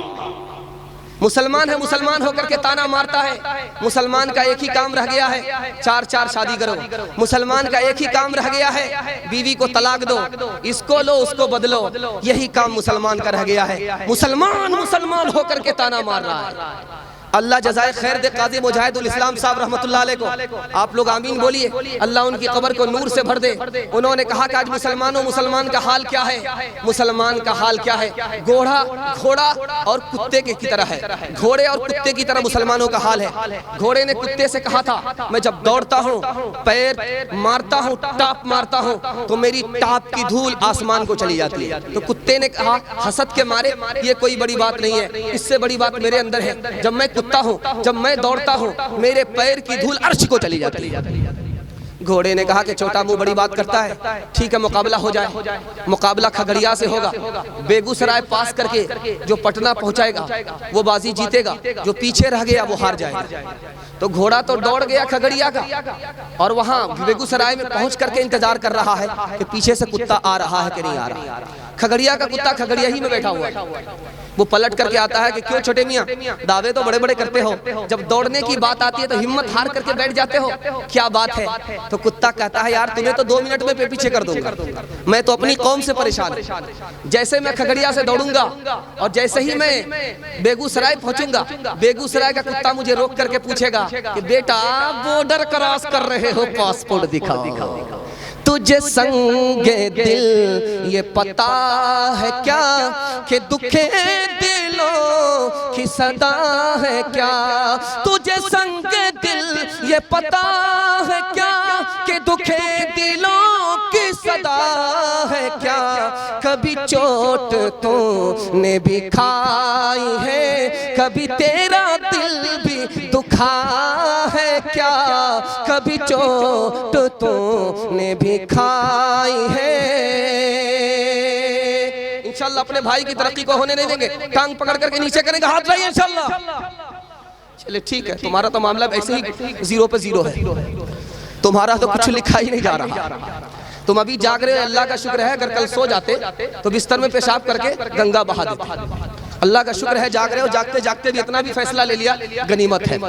मुसलमान है, मुसलमान होकर के ताना मारता है। मुसलमान का एक ही काम रह गया है, चार चार शादी करो। मुसलमान का एक ही काम रह गया है, बीवी को तलाक दो, इसको लो उसको बदलो, यही काम मुसलमान का रह गया है। मुसलमान मुसलमान होकर के ताना मार रहा है। अल्लाह जज़ाए खैर दे काजी मुजाहिदुल इस्लाम साहब रहमतुल्लाह अलैह को, आप लोग आमीन बोलिए, अल्लाह उनकी कब्र को नूर से भर दे। उन्होंने कहा कि आज मुसलमानों, मुसलमान का हाल क्या है, मुसलमान का हाल क्या है, घोड़ा और कुत्ते की तरह है, घोड़े और कुत्ते की तरह मुसलमानों का हाल है। घोड़े ने कुत्ते से कहा था, मैं जब दौड़ता हूँ, पैर मारता हूँ, टाप मारता हूँ, तो मेरी टाप की धूल आसमान को चली जाती है। तो कुत्ते ने कहा हसद के मारे, ये कोई बड़ी बात नहीं है, इससे बड़ी बात मेरे अंदर है, जब मैं कुत्ता हूं, जब मैं दौड़ता हूं, मेरे पैर की धूल अर्श को चली जाती है। घोड़े ने कहा कि छोटा मुंह बड़ी बात करता है, ठीक है मुकाबला हो जाए। मुकाबला खगड़िया से होगा, बेगूसराय पास करके जो पटना पहुंचाएगा वो बाजी जीतेगा, जो पीछे रह गया वो हार जाएगा। तो घोड़ा तो दौड़ गया खगड़िया का, और वहां बेगूसराय में पहुंच करके इंतजार कर रहा है कि पीछे से कुत्ता आ रहा है कि नहीं आ रहा। खगड़िया का कुत्ता खगड़िया ही में बैठा हुआ है। वो पलट करके आता है कि क्यों छोटे मियाँ, दावे तो बड़े बड़े करते हो, जब दौड़ने की बात आती है तो हिम्मत हार करके बैठ जाते हो, क्या बात है। तो कुत्ता कहता है यार तुम्हें तो 2 मिनट में पीछे कर दूंगा, मैं तो अपनी कौम से परेशान हूं। जैसे मैं खगड़िया से दौड़ूंगा और जैसे ही मैं बेगूसराय पहुंचूंगा, बेगूसराय का कुत्ता मुझे रोक करके पूछेगा कि बेटा बॉर्डर क्रॉस कर रहे हो, पासपोर्ट दिखाओ। तुझे संगे दिल ये पता है क्या कि दुखे दिलों की सदा है क्या, तुझे संगे दिल ये पता है क्या कि दुखे दिलों की सदा है क्या। कभी चोट तूने भी खाई है, कभी तेरा दिल भी दुखा है क्या, कभी चोट तूने भी खाई है। इंशाल्लाह अपने भाई की तरक्की को होने नहीं देंगे, टांग पकड़ करके नीचे करेंगे, हाथ रहिए इंशाल्लाह। चलिए ठीक है, तुम्हारा तो मामला ऐसे ही 0 पे 0 है, तुम्हारा तो कुछ लिखा ही नहीं जा रहा। तुम अभी जाग रहे हो, अल्लाह का शुक्र है, अगर कल सो जाते तो बिस्तर में पेशाब करके गंगा बहा देते। अल्लाह का शुक्र है जाग रहे हो, जागते जागते भी इतना भी फैसला ले लिया, गनीमत है।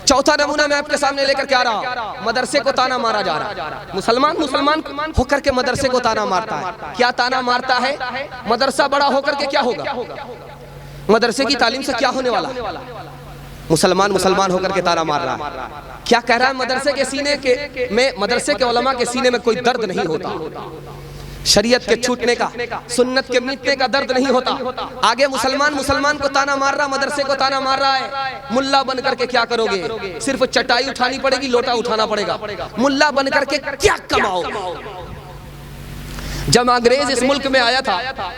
चौथा नमूना मैं आपके सामने लेकर के आ रहा हूं, मदरसे को ताना मारा जा रहा है। मुसलमान होकर के मदरसे को ताना मारता है। क्या ताना मारता है, मदरसा बड़ा होकर के क्या होगा, मदरसे की तालीम से क्या होने वाला। मुसलमान होकर के ताना मार रहा है। क्या कह रहा है, मदरसे के सीने के में, मदरसे के उलमा के सीने में कोई दर्द नहीं होता, शरीयत के छूटने का, सुन्नत के मिटने का दर्द नहीं होता। आगे मुसलमान को ताना मार रहा, मदरसे को ताना मार रहा है। मुल्ला बन करके क्या करोगे, सिर्फ चटाई उठानी पड़ेगी, लोटा उठाना पड़ेगा। मुल्ला बन करके क्या कमाओगे। जब अंग्रेज इस मुल्क में आया था,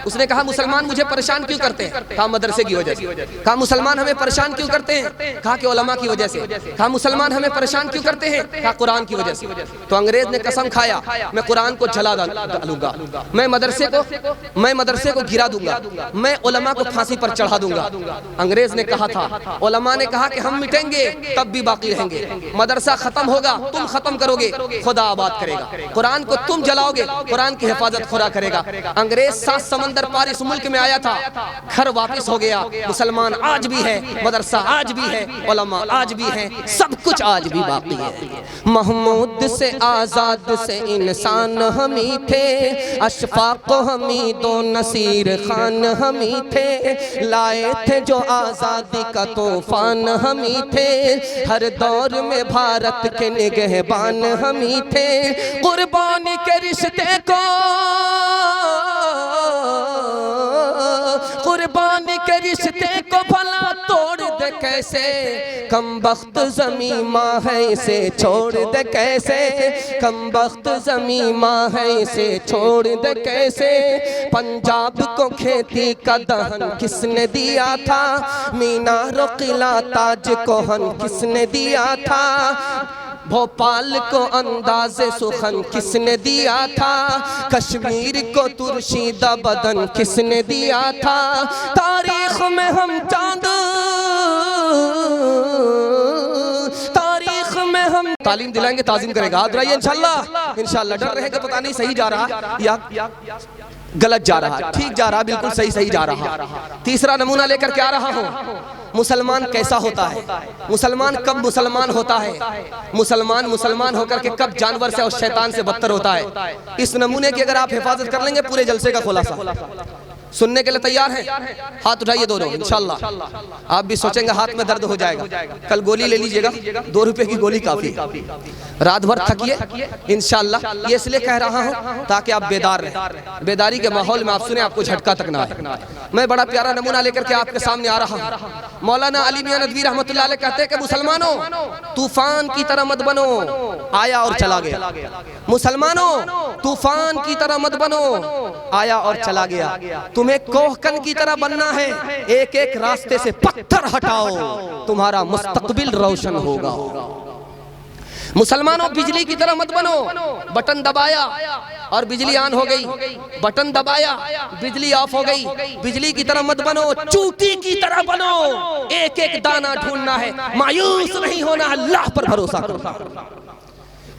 उसने कहा मुसलमान मुझे परेशान क्यों करते हैं, कहा मदरसे की वजह से। कहा मुसलमान हमें परेशान क्यों करते हैं, कहा कि उलमा की वजह से। कहा मुसलमान हमें परेशान क्यों करते हैं, कहा कुरान की वजह से। तो अंग्रेज ने कसम खाया, मैं कुरान को जला डालूंगा, मैं मदरसे को गिरा दूंगा, मैं उलमा को फांसी पर चढ़ा दूंगा। अंग्रेज ने कहा था, उलमा ने कहा कि हम मिटेंगे तब भी बाकी रहेंगे, मदरसा खत्म होगा तुम खत्म करोगे, खुदा आबाद करेगा। कुरान को तुम जलाओगे, कुरान की हिफाजत खुदा करेगा। अंग्रेज 7 समंदर पार इस मुल्क में आया था, घर वापस हो गया। मुसलमान आज भी है, मदरसा आज भी है, उलमा आज भी है, सब कुछ आज भी बाकी है। महमूद से आजाद से इंसान हम ही थे, अशफाक हमी दो नसीर खान हम ही थे, लाए थे जो आजादी का तूफान हम ही थे, हर दौर में भारत के निगहबान हम ही थे। कुर्बानी के रिश्ते को, कुर्बानी के रिश्ते को भला तोड़ दे कैसे, कमबख्त ज़मीं माँ है इसे छोड़ दे कैसे, कमबख्त ज़मीं माँ है इसे छोड़ दे कैसे। पंजाब को खेती का दहन किसने दिया था, मीनार किला ताज कोहन किसने दिया था, भोपाल को अंदाज़े सुखन किसने दिया था, कश्मीर को तुर्शीदा बदन किसने दिया था। तारीख में हम चांद, तारीख में हम तालीम दिलाएंगे, ताज़ीम करेगा। हाथ उठाइए इंशाल्लाह, इंशाल्लाह। डर रहेगा पता नहीं सही जा रहा या गलत जा रहा, ठीक जा रहा, बिल्कुल सही सही जा रहा। तीसरा नमूना लेकर के आ रहा हूँ, मुसलमान कैसा होता है, मुसलमान कब मुसलमान होता है, मुसलमान मुसलमान होकर के कब जानवर से और शैतान से बदतर होता है। इस नमूने की अगर आप हिफाजत कर लेंगे पूरे जलसे का खुलासा। सुनने के लिए तैयार हैं? हाथ उठाइए दोनों इंशाल्लाह। आप भी सोचेंगे हाथ में दर्द हो जाएगा, कल गोली ले लीजिएगा, 2 रुपए की गोली काफी। रात भर थकिए इंशाल्लाह। ये इसलिए कह रहा हूँ ताकि आप बेदार रहें, बेदारी के माहौल में आप सुने, आपको झटका तक ना आए। मैं बड़ा प्यारा नमूना लेकर के आपके सामने आ रहा हूँ। मौलाना अली मियां नदवी रहमतुल्लाह अलैह कहते हैं कि मुसलमानों तूफान की तरह मत बनो, आया और चला गया। मुसलमानों तूफान की तरह मत बनो, आया और चला गया। तुम्हें कोहकन की तरह बनना है, एक एक रास्ते से पत्थर हटाओ, तुम्हारा मुस्तकबिल रोशन होगा। मुसलमानों बिजली की तरह मत बनो, बटन दबाया और बिजली ऑन हो गई, बटन दबाया बिजली ऑफ हो गई। बिजली की तरह मत बनो, चूटी की तरह बनो, एक एक दाना ढूंढना है, मायूस नहीं होना, अल्लाह पर भरोसा करो।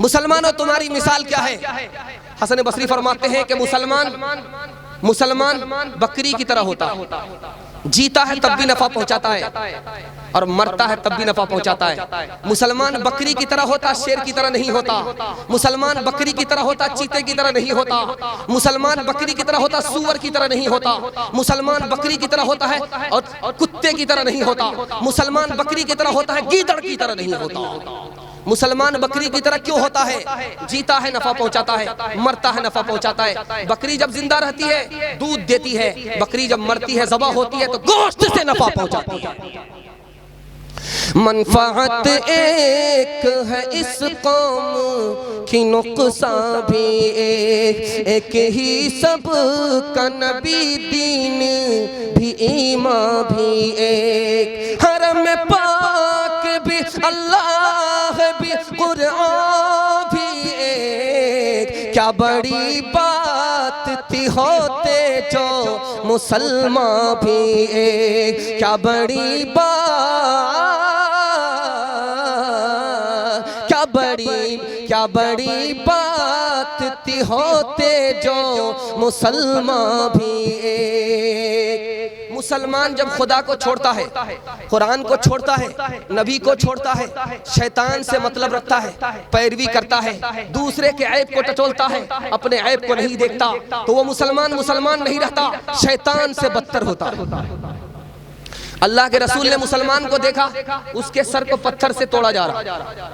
मुसलमानों तुम्हारी मिसाल क्या है? हसन बसरी फरमाते हैं कि मुसलमान बकरी की तरह होता है, जीता है तब भी नफा पहुंचाता है और मरता है तब भी नफा पहुंचाता है। मुसलमान बकरी की तरह होता, शेर की तरह नहीं होता। मुसलमान बकरी की तरह होता, चीते की तरह नहीं होता। मुसलमान बकरी की तरह होता, सूअर की तरह नहीं होता। मुसलमान बकरी की तरह होता है और कुत्ते की तरह नहीं होता। मुसलमान बकरी की तरह होता है, गीदड़ की तरह नहीं होता। मुसलमान बकरी की तरह क्यों होता है? जीता है नफा पहुंचाता है, मरता है नफा पहुंचाता है। बकरी जब जिंदा रहती है दूध देती है, बकरी जब मरती है ज़बह होती है तो गोश्त से नफा पहुंचाती है। मनफाअत एक है इस कौम की, नुक़सान भी एक ही सब का, नबी दीन भी ईमान भी एक, हरम पाक भी अल्लाह भी कुरान भी एक। क्या बड़ी बात थी होते जो मुसलमान भी एक, क्या बड़ी बात, क्या बड़ी बात थी होते जो मुसलमान भी एक। मुसलमान जब खुदा को छोड़ता है, कुरान को छोड़ता है, नबी को छोड़ता है, शैतान से मतलब रखता है, पैरवी करता है, दूसरे के ऐब को टटोलता है, अपने ऐब को नहीं देखता, तो वो मुसलमान मुसलमान नहीं रहता, शैतान से बदतर होता है। अल्लाह के रसूल ने मुसलमान को देखा, उसके सर को पत्थर से तोड़ा जा रहा।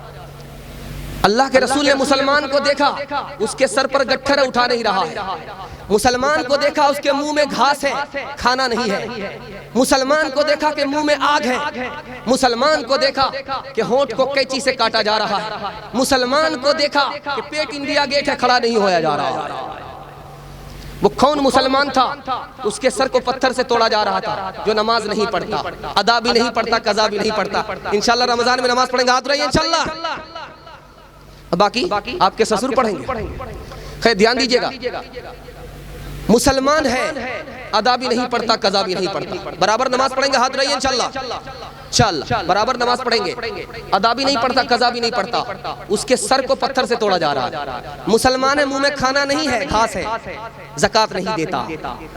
अल्लाह के रसूल ने मुसलमान को देखा, उसके सर पर गट्ठर उठा नहीं रहा है। मुसलमान को देखा, उसके मुंह में घास है, खाना नहीं है। मुसलमान को देखा कि मुंह में आग है। मुसलमान को देखा कि होंठ को कैंची से काटा जा रहा है। मुसलमान को देखा कि पेट इंडिया गेट है, खड़ा नहीं होया जा रहा। वो कौन मुसलमान था? उसके सर को पत्थर से तोड़ा जा रहा था, जो नमाज नहीं पढ़ता, अदा भी नहीं पढ़ता, कज़ा भी नहीं पढ़ता। इंशाल्लाह रमजान में नमाज पढ़ेंगे, हाथ रहिए इंशाल्लाह। बाकी आपके ससुर पढ़ेंगे, खैर ध्यान दीजिएगा। मुसलमान है, अदा भी नहीं पढ़ता, कज़ा भी नहीं पढ़ता, बराबर नमाज पढ़ेंगे, हाथ रहिए इंशाल्लाह। बराबर नमाज पढ़ेंगे, अदा भी नहीं पढ़ता, कज़ा भी नहीं पढ़ता, उसके सर को पत्थर से तोड़ा जा रहा है। मुसलमान है, मुंह में खाना नहीं है, घास है, ज़कात नहीं देता।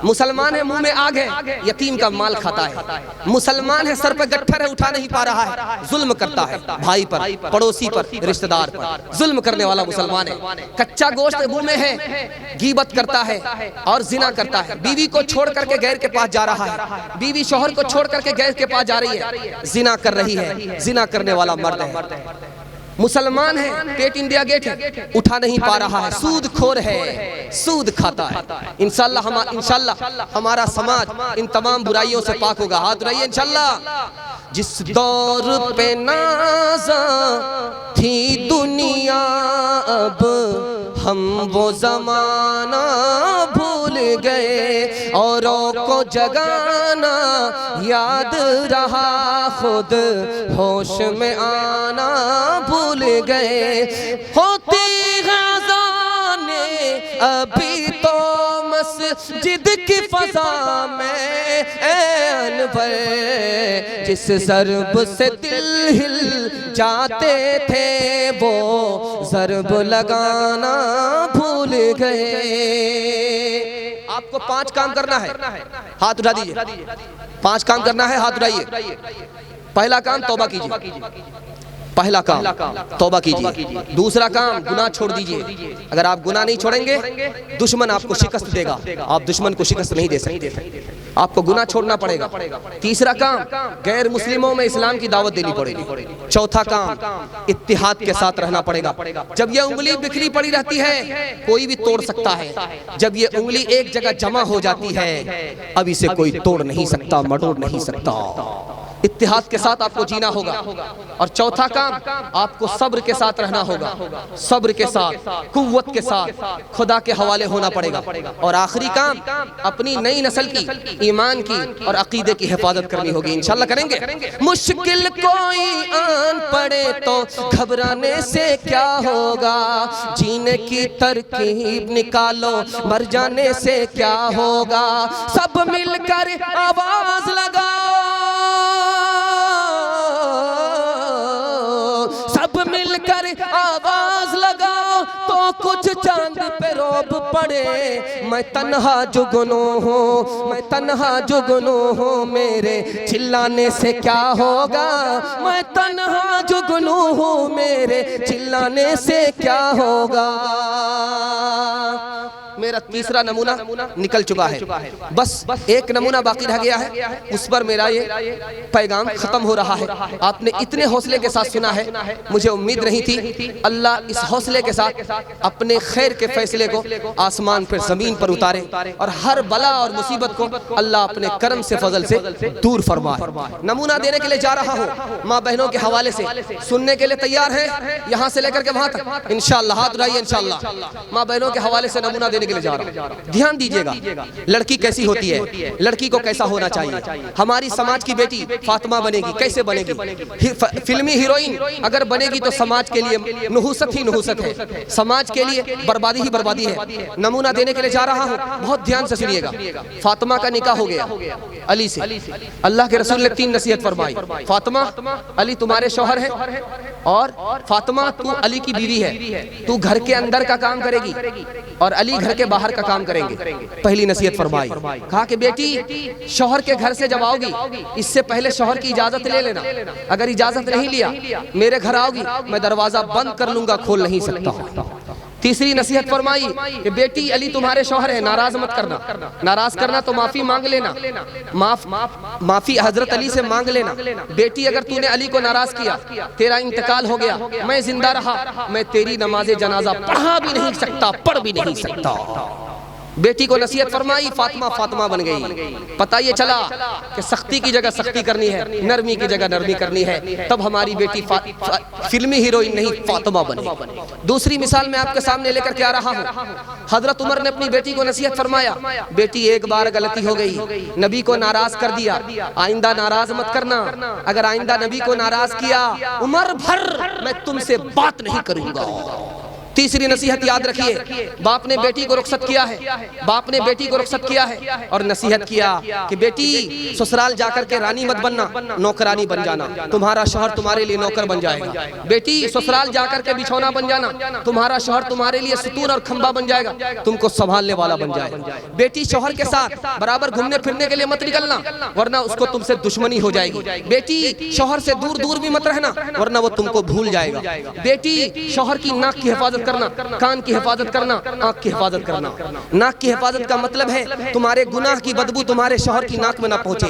मुसलमान है, मुंह में आग है, यतीम का माल खाता है। मुसलमान है, सर पर गट्ठर है, उठा नहीं पा रहा है, जुल्म करता है भाई पर, पड़ोसी पर, रिश्तेदार पर, जुल्म करने वाला मुसलमान है। कच्चा गोश्त मुंह में है, गीबत करता है और जिना करता है। बीवी को छोड़ करके गैर के पास जा रहा है, बीवी शोहर को छोड़ करके गैर के पास जा रही है, जिना कर रही है, जिना करने वाला मर्द है। मुसलमान है, पेट इंडिया गेट है, उठा नहीं पा रहा है, सूद खोर है, सूद खाता है। इंशाल्लाह हमारा समाज इन तमाम बुराइयों से पाक होगा, हाथ रहिए इंशाल्लाह। जिस दौर पे नाज़ा थी दुनिया, अब हम वो ज़माना भूल गए। औरों को जगाना याद रहा, खुद होश में आना भूल गए। होती ग़ज़ाने अभी तो मस्जिद की फ़ज़ा में, अनवर जिस ज़रब से दिल हिल जाते थे, वो ज़रब लगाना भूल गए। आपको 5 काम करना है, हाथ उठा दीजिए। 5 काम करना है, हाथ उठाइए। पहला काम तौबा कीजिए, पहला काम तौबा कीजिए। दूसरा काम गुनाह छोड़ दीजिए। अगर आप गुनाह नहीं छोड़ेंगे, दुश्मन आपको शिकस्त देगा, आप दुश्मन को शिकस्त नहीं दे सकते, आपको गुनाह छोड़ना पड़ेगा। तीसरा काम गैर मुस्लिमों में इस्लाम की दावत देनी पड़ेगी। चौथा काम इत्तिहाद के साथ रहना पड़ेगा। जब ये उंगली बिखरी पड़ी रहती है, कोई भी तोड़ सकता है। जब ये उंगली एक जगह जमा हो जाती है, अब इसे कोई तोड़ नहीं सकता, मटोड़ नहीं सकता। इत्तिहाद के साथ आपको जीना होगा। और चौथा काम, आपको सब्र के साथ रहना होगा, सब्र के साथ, कुव्वत के साथ खुदा के हवाले होना पड़ेगा। और आखिरी काम, अपनी नई नस्ल की ईमान की और अकीदे की हिफाजत करनी होगी। इंशाल्लाह करेंगे। मुश्किल कोई आन पड़े तो घबराने से क्या होगा, जीने की तरकीब निकालो, मर जाने से क्या होगा। सब मिलकर आवाज लगाओ, सब मिलकर आवाज लगाओ, तो कुछ चांद पे रोब पड़े। मैं तन्हा जुगनू हूँ, मैं तन्हा जुगनू हूँ, मेरे चिल्लाने से क्या होगा। मैं तन्हा जुगनू हूँ, मेरे चिल्लाने से क्या होगा। मेरा तीसरा नमूना निकल चुका है, बस एक नमूना बाकी रह गया है, उस पर मेरा ये पैगाम खत्म हो रहा है। आपने इतने हौसले के साथ सुना है, मुझे उम्मीद नहीं थी। अल्लाह इस हौसले के साथ अपने खैर के फैसले को आसमान पर जमीन पर उतारे और हर बला और मुसीबत को अल्लाह अपने करम से फजल से दूर फरमाए। नमूना देने के लिए जा रहा हूँ, माँ बहनों के हवाले से सुनने के लिए तैयार है, यहाँ से लेकर के वहां तक इंशाअल्लाह। हाथ उठाइए इंशाअल्लाह। माँ बहनों के हवाले से नमूना देने के लिए जा रहा हूं। ध्यान दीजिएगा, लड़की कैसी होती है, लड़की को कैसा होना चाहिए। हमारी समाज की बेटी फातिमा बनेगी, कैसे बनेगी। फिल्मी हीरोइन अगर बनेगी तो समाज के लिए नुहुसत ही नुहुसत है, समाज के लिए बर्बादी ही बर्बादी है। नमूना देने के लिए जा रहा हूं, बहुत ध्यान से सुनिएगा। फातिमा का निकाह हो गया अली से। अल्लाह के रसूल ने 3 नसीहत फरमाई। फातिमा, अली तुम्हारे शौहर है, और फातिमा तू अली की बीवी है, तू घर के अंदर का काम करेगी और अली घर के बाहर का काम करेंगे। पहली नसीहत फरमाई, कहा कि बेटी शौहर के घर से जब आओगी, इससे पहले शौहर की इजाजत ले लेना। अगर इजाजत नहीं लिया, मेरे घर आओगी, मैं दरवाजा बंद कर लूंगा, खोल नहीं सकता। तीसरी नसीहत फरमाई कि बेटी अली तुम्हारे शौहर है, नाराज मत करना, नाराज करना तो माफी मांग लेना, माफी हजरत अली से मांग लेना। बेटी अगर तूने अली को नाराज किया, तेरा इंतकाल हो गया, मैं जिंदा रहा, मैं तेरी नमाज जनाजा पढ़ा भी नहीं सकता, पढ़ भी नहीं सकता। बेटी को नसीहत फरमाई, फातिमा फातिमा बन गई। पता ये चला कि सख्ती की जगह सख्ती करनी है, नरमी की जगह नरमी करनी है। तब हमारी बेटी फिल्मी हीरोइन नहीं फातिमा बनी। दूसरी मिसाल मैं आपके सामने लेकर के आ रहा हूँ। हजरत उमर ने अपनी बेटी को नसीहत फरमाया, बेटी एक बार गलती हो गई, नबी को नाराज कर दिया, आइंदा नाराज मत करना। अगर आइंदा नबी को नाराज किया, उमर भर मैं तुमसे बात नहीं करूंगा। तीसरी नसीहत याद रखिए, बाप ने बेटी को रुखसत किया है, बाप ने बेटी को रुखसत किया है और नसीहत किया कि बेटी ससुराल जाकर के रानी मत बनना, नौकरानी बन जाना, तुम्हारा शौहर तुम्हारे लिए नौकर बन जाएगा। बेटी ससुराल जाकर के बिछौना बन जाना, तुम्हारा शौहर तुम्हारे लिए सुतून और खंबा बन जाएगा, तुमको संभालने वाला बन जाएगा। बेटी शौहर के साथ बराबर घूमने फिरने के लिए मत निकलना, वरना उसको तुमसे दुश्मनी हो जाएगी। बेटी शौहर से दूर दूर भी मत रहना, वरना वो तुमको भूल जाएगा। बेटी शौहर की नाक की हिफाजत हिफाजत करना, कान की हिफाजत करना, आँख की हिफाजत करना। नाक की हिफाजत का मतलब है तुम्हारे गुनाह की बदबू तुम्हारे शौहर की नाक में ना पहुंचे।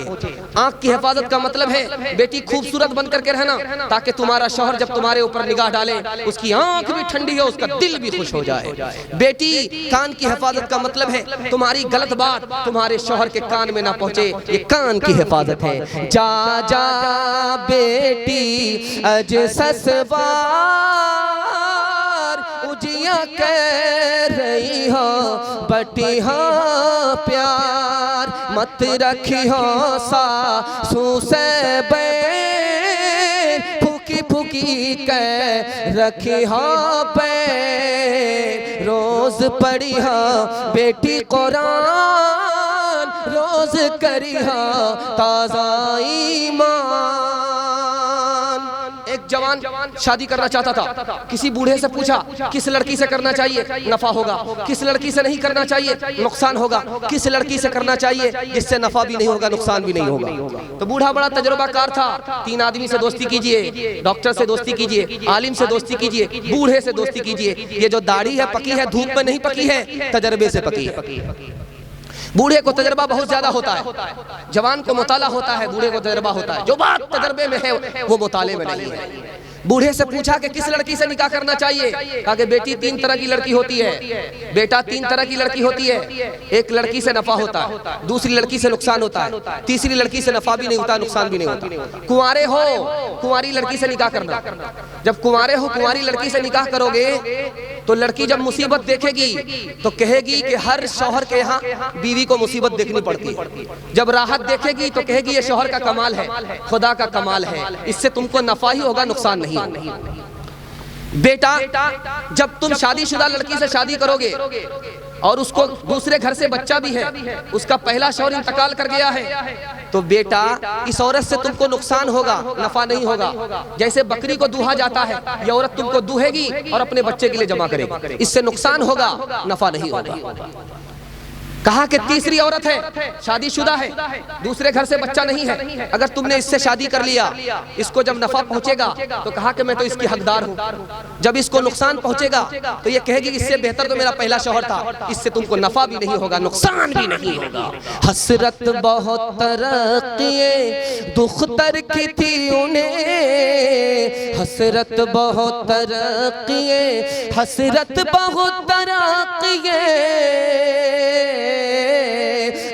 आँख की हिफाजत का मतलब है बेटी खूबसूरत बन करके रहना, ताकि तुम्हारा शौहर जब तुम्हारे ऊपर निगाह डाले उसकी आँख भी ठंडी हो, उसका दिल भी खुश हो जाए। बेटी कान की हिफाजत का मतलब है तुम्हारी गलत बात तुम्हारे शौहर के कान में ना पहुंचे, ये कान की हिफाजत है। जा जा बेटी अज ससवार उजिया कह रही हो बटी हो प्यार, मत रखी हो सासू से बैर, फूकी फूकी कह रखी हो बैर, रोज पढ़ी हो बेटी कुरान, रोज करी हो ताज़ा ईमान। एक जवान शादी करना चाहता था, किसी बूढ़े से पूछा किस लड़की से करना चाहिए नफा होगा, किस लड़की से नहीं करना चाहिए नुकसान होगा, किस लड़की से करना चाहिए जिससे नफा भी नहीं होगा नुकसान भी नहीं होगा। तो बूढ़ा बड़ा तजुर्बाकार था, 3 आदमी से दोस्ती कीजिए, डॉक्टर से दोस्ती कीजिए, आलिम से दोस्ती कीजिए, बूढ़े से दोस्ती कीजिए। ये जो दाढ़ी है पकी है, धूप में नहीं पकी है, तजर्बे से पकी है। बूढ़े को तजर्बा बहुत ज्यादा होता है, जवान को मुताला होता है, बूढ़े को तजर्बा होता है। जो बात तजर्बे में है वो मुताले में नहीं है। बूढ़े से पूछा कि किस लड़की से निकाह करना चाहिए, कहा कि बेटी 3 तरह की लड़की होती है, बेटा 3 तरह की लड़की होती है। एक लड़की से नफा होता है, दूसरी लड़की से नुकसान होता है, तीसरी लड़की से नफा भी नहीं होता नुकसान भी नहीं होता। कुंवारे हो कुंवारी लड़की से निकाह करना, जब कुंवारे हो कुंवारी लड़की से निकाह करोगे तो लड़की जब मुसीबत देखेगी तो कहेगी कि हर शौहर के यहाँ बीवी को मुसीबत देखनी पड़ती है। जब राहत देखेगी तो कहेगी ये शौहर का कमाल है, खुदा का कमाल है, इससे तुमको नफा ही होगा नुकसान नहीं। बेटा जब तुम शादीशुदा लड़की से शादी करोगे और उसको दूसरे घर से बच्चा भी है, उसका पहला शौहर इंतकाल कर गया है, तो बेटा इस औरत से तुमको नुकसान होगा नफा नहीं होगा। जैसे बकरी को दूहा जाता है, ये औरत तुमको दूहेगी और अपने बच्चे के लिए जमा करेगी, इससे नुकसान होगा नफा नहीं होगा। कहा कि तीसरी औरत है, शादीशुदा है, दूसरे घर से बच्चा नहीं है, अगर तुमने इससे शादी कर लिया, इसको जब नफा पहुंचेगा तो कहा कि मैं तो इसकी हकदार हूं, जब इसको नुकसान पहुंचेगा तो ये कहेगी इससे बेहतर तो मेरा पहला शौहर था, इससे तुमको नफा भी नहीं होगा नुकसान भी नहीं होगा। हसरत बहुत तरक्की दुख तरक्की थी उन्हें, हसरत बहुत तरक्की, हसरत बहुत तरक्की,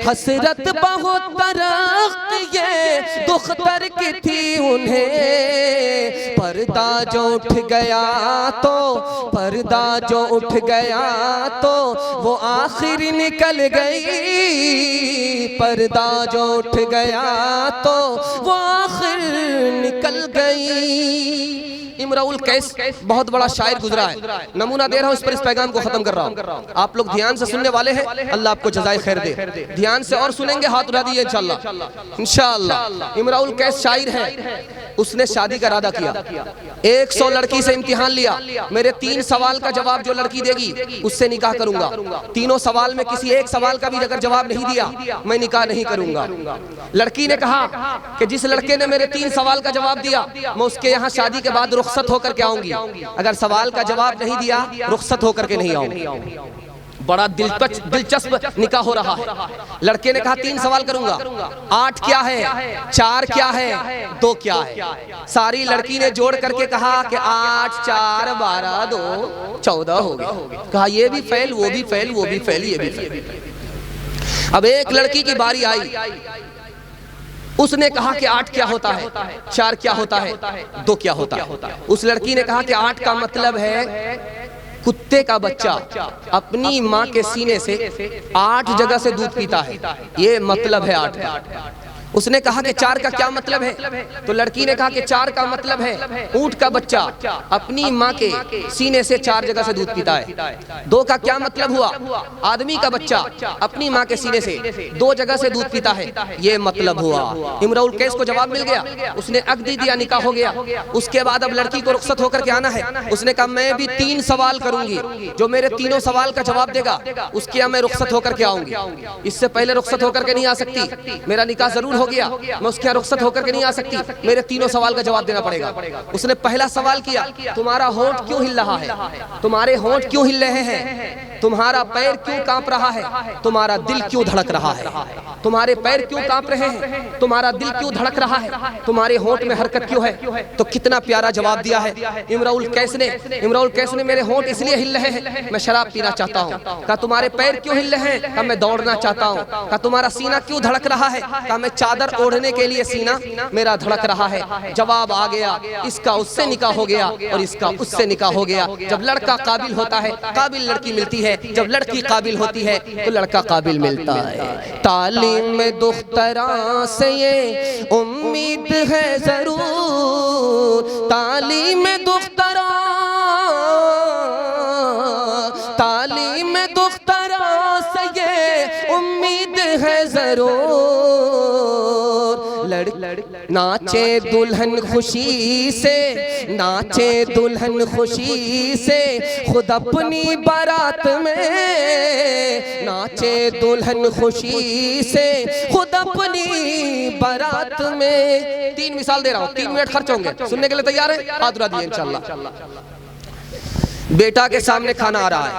हसरत बहुत तरक्की दुख तरक्की थी उन्हें। पर्दा जो उठ गया तो पर्दा जो उठ गया तो वो आखिर निकल गई, पर्दा जो उठ गया तो वो आखिर निकल गई। इमराउल कैस बहुत बड़ा शायर गुजरा है, नमूना दे रहा हूँ, इस पर इस पैगाम को खत्म कर रहा हूँ। आप लोग ध्यान से सुनने वाले हैं, अल्लाह आपको जज़ाए खैर दे। ध्यान से और सुनेंगे, हाथ उठा दिए इंशाअल्लाह इंशाअल्लाह। इमराउल कैस शायर है, उसने शादी का इरादा किया, 100 लड़की से इम्तिहान लिया, मेरे 3 सवाल का जवाब जो लड़की देगी उससे निकाह करूंगा, तीनों सवाल में किसी एक सवाल का भी अगर जवाब नहीं दिया मैं निकाह नहीं करूंगा। लड़की ने कहा कि जिस लड़के ने मेरे 3 सवाल का जवाब दिया मैं उसके यहाँ शादी के बाद रुखसत होकर के आऊंगी, अगर सवाल का जवाब नहीं दिया रुखसत होकर के नहीं आऊंगी। बड़ा दिलचस्प निकाह हो रहा है। लड़के ने कहा 3 सवाल करूंगा, 8 क्या है, 4 क्या है, 2 क्या है। सारी लड़की ने जोड़ करके कहा कि 8 4 12 2 14 हो गया। कहा ये भी फेल, वो भी फेल, वो भी फेल, ये भी फेल। अब एक लड़की की बारी आई, उसने कहा कि 8 क्या होता है, 4 क्या होता है, 2 क्या होता है। उस लड़की ने कहा कि 8 का मतलब है कुत्ते का बच्चा अपनी माँ के सीने से 8 जगह से दूध पीता है, ये मतलब है 8 का। उसने कहा कि 4 का क्या मतलब है, तो लड़की ने कहा कि 4 का मतलब है ऊंट का बच्चा अपनी माँ के सीने से 4 जगह से दूध पीता है। 2 का क्या मतलब हुआ, आदमी का बच्चा अपनी माँ के सीने से 2 जगह से दूध पीता है, ये मतलब हुआ। इमराउल कैस को जवाब मिल गया, उसने अक़्द दिया, निकाह हो गया। उसके बाद अब लड़की को रुखसत होकर के आना है। उसने कहा मैं भी 3 सवाल करूंगी, जो मेरे तीनों सवाल का जवाब देगा उसके यहाँ मैं रुखसत होकर के आऊंगी, इससे पहले रुखसत होकर के नहीं आ सकती। मेरा निकाह जरूर हो गया, मैं उसके यहाँ रुखसत होकर के नहीं आ सकती, मेरे तीनों सवाल का जवाब देना पड़ेगा। उसने पहला सवाल किया, तुम्हारा होंठ क्यों हिल रहा है, तुम्हारे होंठ क्यों हिल रहे हैं, तुम्हारा पैर क्यों कांप रहा है, तुम्हारा दिल क्यों धड़क रहा है, तुम्हारे पैर क्यों कांप रहे हैं, तुम्हारा दिल क्यों धड़क रहा है, तुम्हारे होंठ में हरकत क्यों है। तो कितना प्यारा जवाब दिया है इमरुल कैस ने। इमरुल कैस ने, मेरे होंठ इसलिए हिल रहे हैं, मैं शराब पीना चाहता हूँ। कहा तुम्हारे पैर क्यों हिल रहे हैं, कहा मैं दौड़ना चाहता हूँ। कहा तुम्हारा सीना क्यों धड़क रहा है, कहा मैं चादर ओढ़ने के लिए सीना मेरा धड़क रहा है। जवाब आ गया, इसका उससे निकाह हो गया और इसका उससे निकाह हो गया। जब लड़का काबिल होता है काबिल लड़की मिलती है, जब लड़की काबिल होती है तो लड़का काबिल मिलता है। तालीम में दुख्तरा से ये उम्मीद है जरूर, तालीम में दुख्तरा, तालीम में दुख्तरा से ये उम्मीद है जरूर। नाचे दुल्हन खुशी से, नाचे दुल्हन खुशी से खुद अपनी बारात में, नाचे दुल्हन खुशी से खुद अपनी बारात में। 3 मिसाल दे रहा हूँ, 3 मिनट खर्च होंगे, सुनने के लिए तैयार है? हाथ उठा दिए इंशाल्लाह। बेटा के सामने खाना आ रहा है,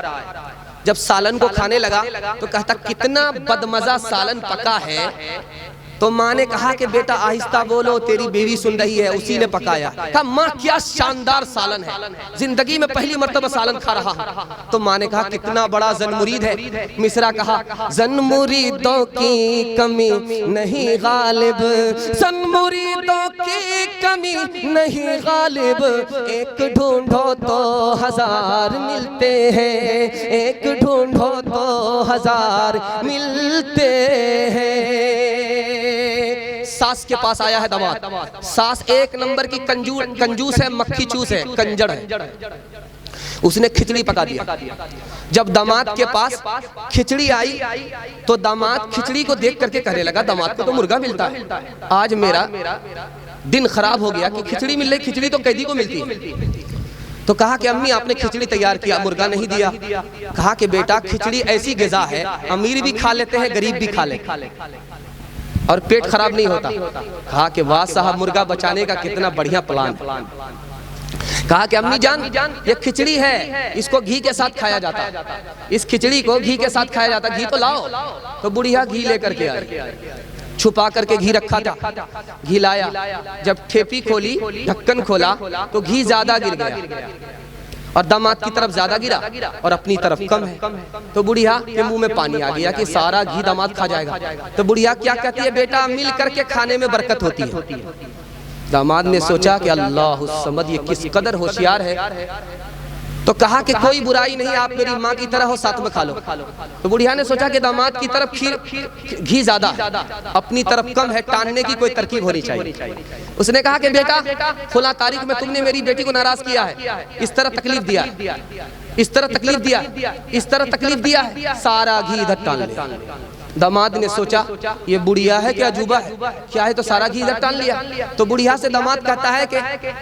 जब सालन को खाने लगा तो कहता कितना बदमजा सालन पका है। तो माँ ने कहा कि बेटा आहिस्ता बोलो, तेरी बीवी सुन रही है, उसी ने पकाया। कहा माँ क्या शानदार सालन है, जिंदगी में पहली मर्तबा सालन खा रहा हूँ। तो माँ ने कहा कितना बड़ा ज़न-मुरीद है। मिसरा कहा ज़न-मुरीदों की कमी नहीं गालिब, ज़न-मुरीदों की कमी नहीं गालिब, एक ढूंढो तो 1000 मिलते हैं, एक ढूंढो तो 1000 मिलते हैं। सास के पास आया है दामाद, सास एक नंबर की कंजूस है, मक्खी चूस है, कंजड़ है। उसने खिचड़ी पका दिया। जब दामाद के पास खिचड़ी आई तो दामाद खिचड़ी को देख करके कहने लगा, दामाद को तो मुर्गा मिलता है, आज मेरा दिन खराब हो गया कि खिचड़ी मिल रही, खिचड़ी तो कैदी को मिलती है। तो कहा कि अम्मी आपने खिचड़ी तैयार किया, मुर्गा नहीं दिया। कहा कि बेटा खिचड़ी ऐसी ग़िज़ा है, अमीर भी खा लेते हैं, गरीब भी खा लेते और पेट खराब नहीं होता। कहा कि वाह साहब, मुर्गा बचाने का कितना बढ़िया प्लान। कहा कि अम्मी जान ये खिचड़ी है, इसको घी के साथ खाया जाता है, इस खिचड़ी को घी के साथ खाया जाता, घी तो लाओ। तो बुढ़िया घी लेकर के आई, छुपा करके घी रखा था, घी लाया। जब ठेपी खोली, ढक्कन खोला तो घी ज्यादा गिर गया और दामाद की तरफ ज्यादा गिरा और अपनी तरफ कम है। तो बुढ़िया के मुंह में पानी आ गया कि सारा घी दामाद खा जाएगा। तो बुढ़िया क्या कहती है, बेटा मिल करके खाने में बरकत होती है। दामाद ने सोचा कि अल्लाह समद, ये किस कदर होशियार है। तो कहा कि कोई बुराई नहीं, आप मेरी माँ की तरह हो, साथ में खा लो। तो बुढ़िया ने सोचा कि दामाद की तरफ घी ज्यादा, अपनी तरफ कम है, टानने की कोई तरकीब होनी चाहिए। उसने कहा कि बेटा फला तारीख में तुमने मेरी बेटी को नाराज किया है, इस तरह तकलीफ दिया, इस तरह तकलीफ दिया, इस तरह तकलीफ दिया है, सारा घी इधर टान लिया। दामाद ने सोचा ये बुढ़िया है क्या अजूबा है, क्या है, तो सारा घी इधर टान लिया। तो बुढ़िया से दामाद कहता है कि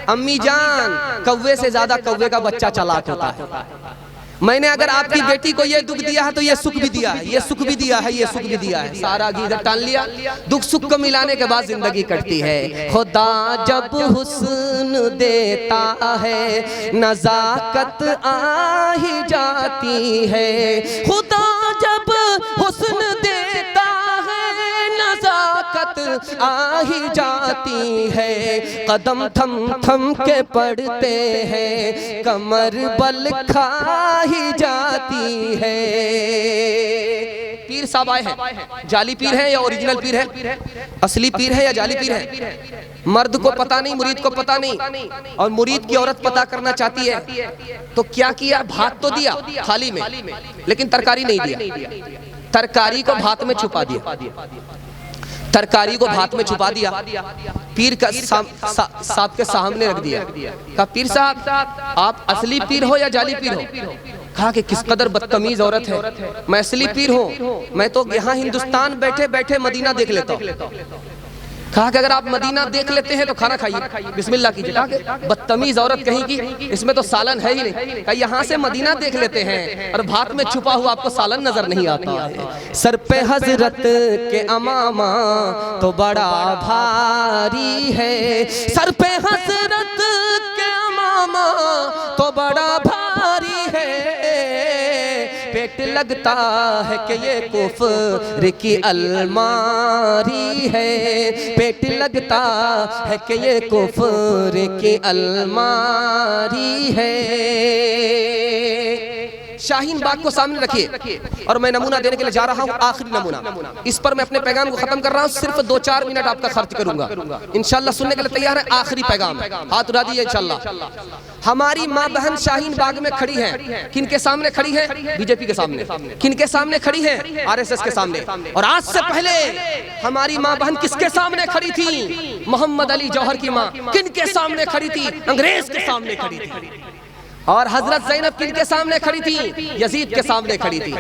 अम्मी जान, कौवे से ज्यादा कौवे का बच्चा चालाक होता है। मैंने अगर आपकी बेटी को ये दुख दिया है तो ये सुख भी दिया है, ये सुख भी दिया है, ये सुख भी दिया है। सारा घी इधर टान लिया। दुख सुख को मिलाने के बाद जिंदगी कटती है। खुदा जब हुस्न देता है नजाकत आ ही जाती है, खुदा जब हुस्न देता है नजाकत आ ही जाती है। कदम थम थम के पड़ते हैं, कमर बल खा ही जाती है। पीर साहब आए हैं, जाली पीर है या ओरिजिनल पीर है, असली पीर है या जाली पीर है। मर्द को पता नहीं, मुरीद को पता नहीं, और मुरीद की औरत पता करना चाहती है। तो क्या किया, भात तो दिया थाली में, लेकिन तरकारी नहीं दिया। तरकारी को भात में छुपा दिया, तरकारी को भात में छुपा दिया। पीर का साहब के सामने रख दिया। कहा पीर साहब आप असली पीर हो या जाली पीर हो? कहा कि किस कदर बदतमीज औरत है, मैं असली पीर हूँ, मैं तो यहाँ हिंदुस्तान बैठे बैठे मदीना देख लेता हूँ। कहा कि अगर आप मदीना देख लेते हैं तो खाना खाइए, बिस्मिल्लाह कीजिए। कहा कि बदतमीज औरत कहीं की, इसमें तो सालन है ही नहीं। कहा यहाँ से मदीना देख लेते हैं और भात में छुपा हुआ आपको सालन नजर नहीं आता है। सर पे हजरत के अमामा तो बड़ा भारी है, सर पे हजरत के अमामा तो बड़ा भारी है। पेट लगता है कि ये कुफ्र की अलमारी है, पेट लगता है कि ये कुफ्र की अलमारी है। शाहीन बाग को सामने रखिए और मैं नमूना देने के लिए जा रहा हूँ, आखिरी नमूना। इस पर मैं अपने पैगाम को खत्म कर रहा हूँ, सिर्फ 2-4 मिनट आपका खर्च करूंगा, इंशाल्लाह सुनने के लिए तैयार है? आखिरी पैगाम, हाथ उठा दिए इंशाल्लाह। हमारी माँ बहन शाहीन बाग में खड़ी हैं, किनके सामने खड़ी है? बीजेपी के सामने। किनके सामने खड़ी है? RSS के सामने। और आज से पहले हमारी माँ बहन किसके सामने खड़ी थी? मोहम्मद अली जौहर की माँ किनके सामने खड़ी थी? अंग्रेज के सामने खड़ी थी। और हजरत ज़ैनब किनके सामने खड़ी थी? यजीद के सामने खड़ी थी।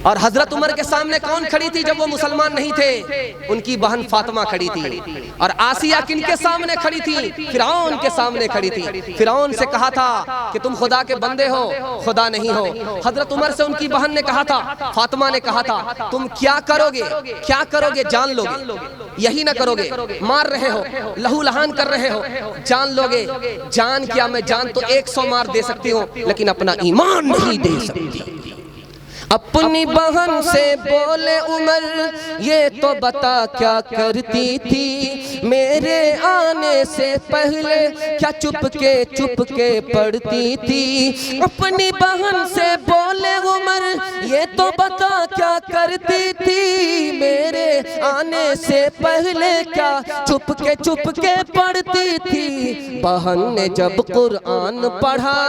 और हजरत उमर के सामने कौन खड़ी थी जब वो मुसलमान नहीं थे? उनकी बहन फातिमा खड़ी थी। और आसिया किनके सामने खड़ी थी? फिरौन के सामने खड़ी थी। फिरौन से कहा था कि तुम खुदा के बंदे हो, खुदा नहीं हो। हजरत उमर से उनकी बहन ने कहा था, फातिमा ने कहा था, तुम क्या करोगे? क्या करोगे? जान लोगे? यही ना करोगे, मार रहे हो, लहू लहान कर रहे हो, जान लोगे। जान क्या, मैं जान तो 100 मार दे सकती हूँ, लेकिन अपना ईमान नहीं दे सकती। अपनी बहन से बोले उमर, ये तो बता क्या करती थी? मेरे आने से पहले क्या चुपके पढ़ती थी? अपनी बहन से बोले उमर, ये तो बता क्या करती थी? मेरे आने से पहले क्या चुपके पढ़ती थी? बहन ने जब कुरान पढ़ा,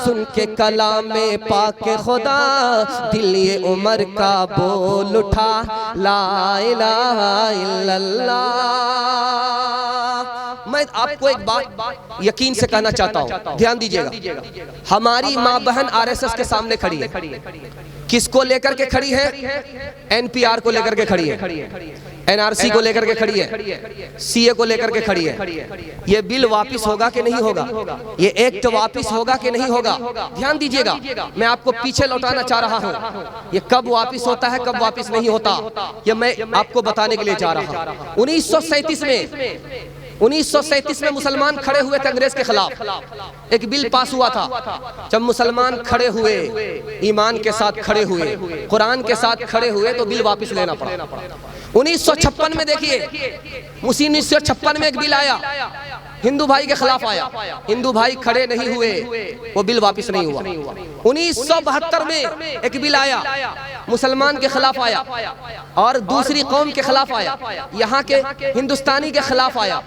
सुन के कलाम में पाके खुदा, दिल ये उमर का बोल उठा, ला इलाहा इल्लल्लाह। मैं आपको एक बात यकीन से कहना चाहता हूँ, ध्यान दीजिएगा। हमारी माँ बहन RSS के सामने खड़ी है। किसको लेकर के खड़ी है? NPR को लेकर के खड़ी है, NRC को लेकर के खड़ी है, CA को लेकर के खड़ी है। ये बिल वापस होगा कि नहीं होगा? ये एक्ट वापस होगा कि नहीं होगा? ध्यान दीजिएगा, मैं आपको पीछे लौटाना चाह रहा हूँ। ये कब वापस होता है, कब वापस नहीं होता, ये मैं आपको बताने के लिए जा रहा हूँ। 1937 में मुसलमान खड़े हुए थे अंग्रेज के खिलाफ। एक बिल पास हुआ था। जब मुसलमान खड़े हुए, ईमान के साथ खड़े हुए, कुरान के साथ खड़े हुए, तो बिल वापस लेना पड़ा। 1956 में देखिए, 1956 में एक बिल आया, हिंदू भाई के खिलाफ आया। हिंदू भाई खड़े नहीं हुए, वो बिल वापस नहीं हुआ। 1972 में एक बिल आया, मुसलमान के खिलाफ आया और दूसरी कौम के खिलाफ आया, यहाँ के हिंदुस्तानी के खिलाफ आया।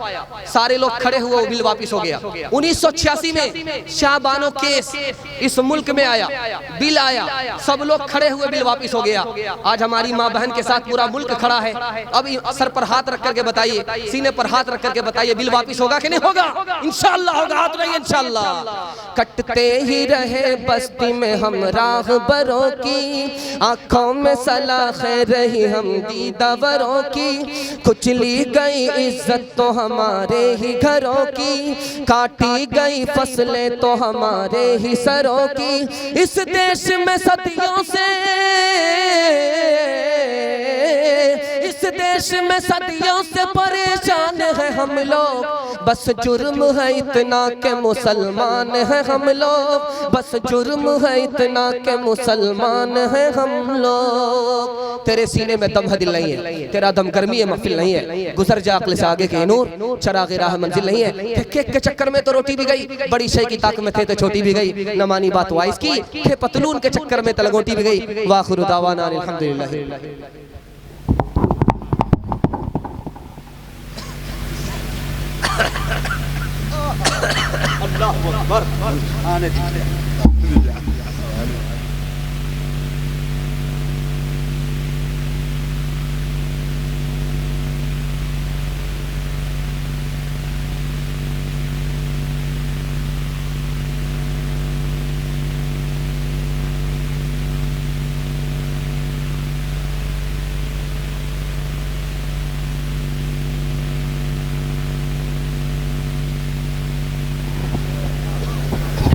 सारे लोग खड़े हुए, वो बिल वापस हो गया। 1986 में शाहबानो केस इस मुल्क में आया, बिल आया, सब लोग खड़े हुए, बिल वापस हो गया। आज हमारी माँ बहन के साथ पूरा मुल्क खड़ा है। अब सर पर हाथ रख करके बताइए, सीने पर हाथ रख करके बताइए, बिल वापस होगा कि नहीं होगा? इंशाअल्लाह होगा, हाथ नहीं इंशाअल्लाह। कटते ही रहे बस्ती में हम राहबरों की, आंखों में सलाखें रही हम दीदावरों की। कुचली गई इज्जत तो हमारे ही घरों की, काटी गई फसलें तो हमारे ही सरों की। इस देश में सदियों से, इस देश में सदियों से परेशान है हम लोग। बस जुर्म है इतना के मुसलमान है हम लोग, बस जुर्म है इतना के मुसलमान है हम लोग। तेरे सीने में दम है, दिल नहीं है, तेरा दम गर्मी है, महफिल नहीं है। गुजर जा अक्ल से आगे के नूर, चराग़ राह मंजिल नहीं है। केक के चक्कर में तो रोटी भी गई, बड़ी शय की ताक में थे तो छोटी भी गई। न मानी बात वाइस की, थे पतलून के चक्कर में तलगोटी भी गई। वाखिरु दावाना अल्हम्दुलिल्लाह। अल्लाहु अकबर। आने दीजिए।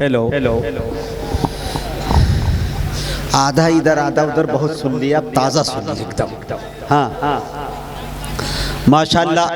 Hello hello. आधा इधर आधा उधर बहुत सुन लिया, अब ताज़ा सुनिए एकदम। हाँ, माशाल्लाह।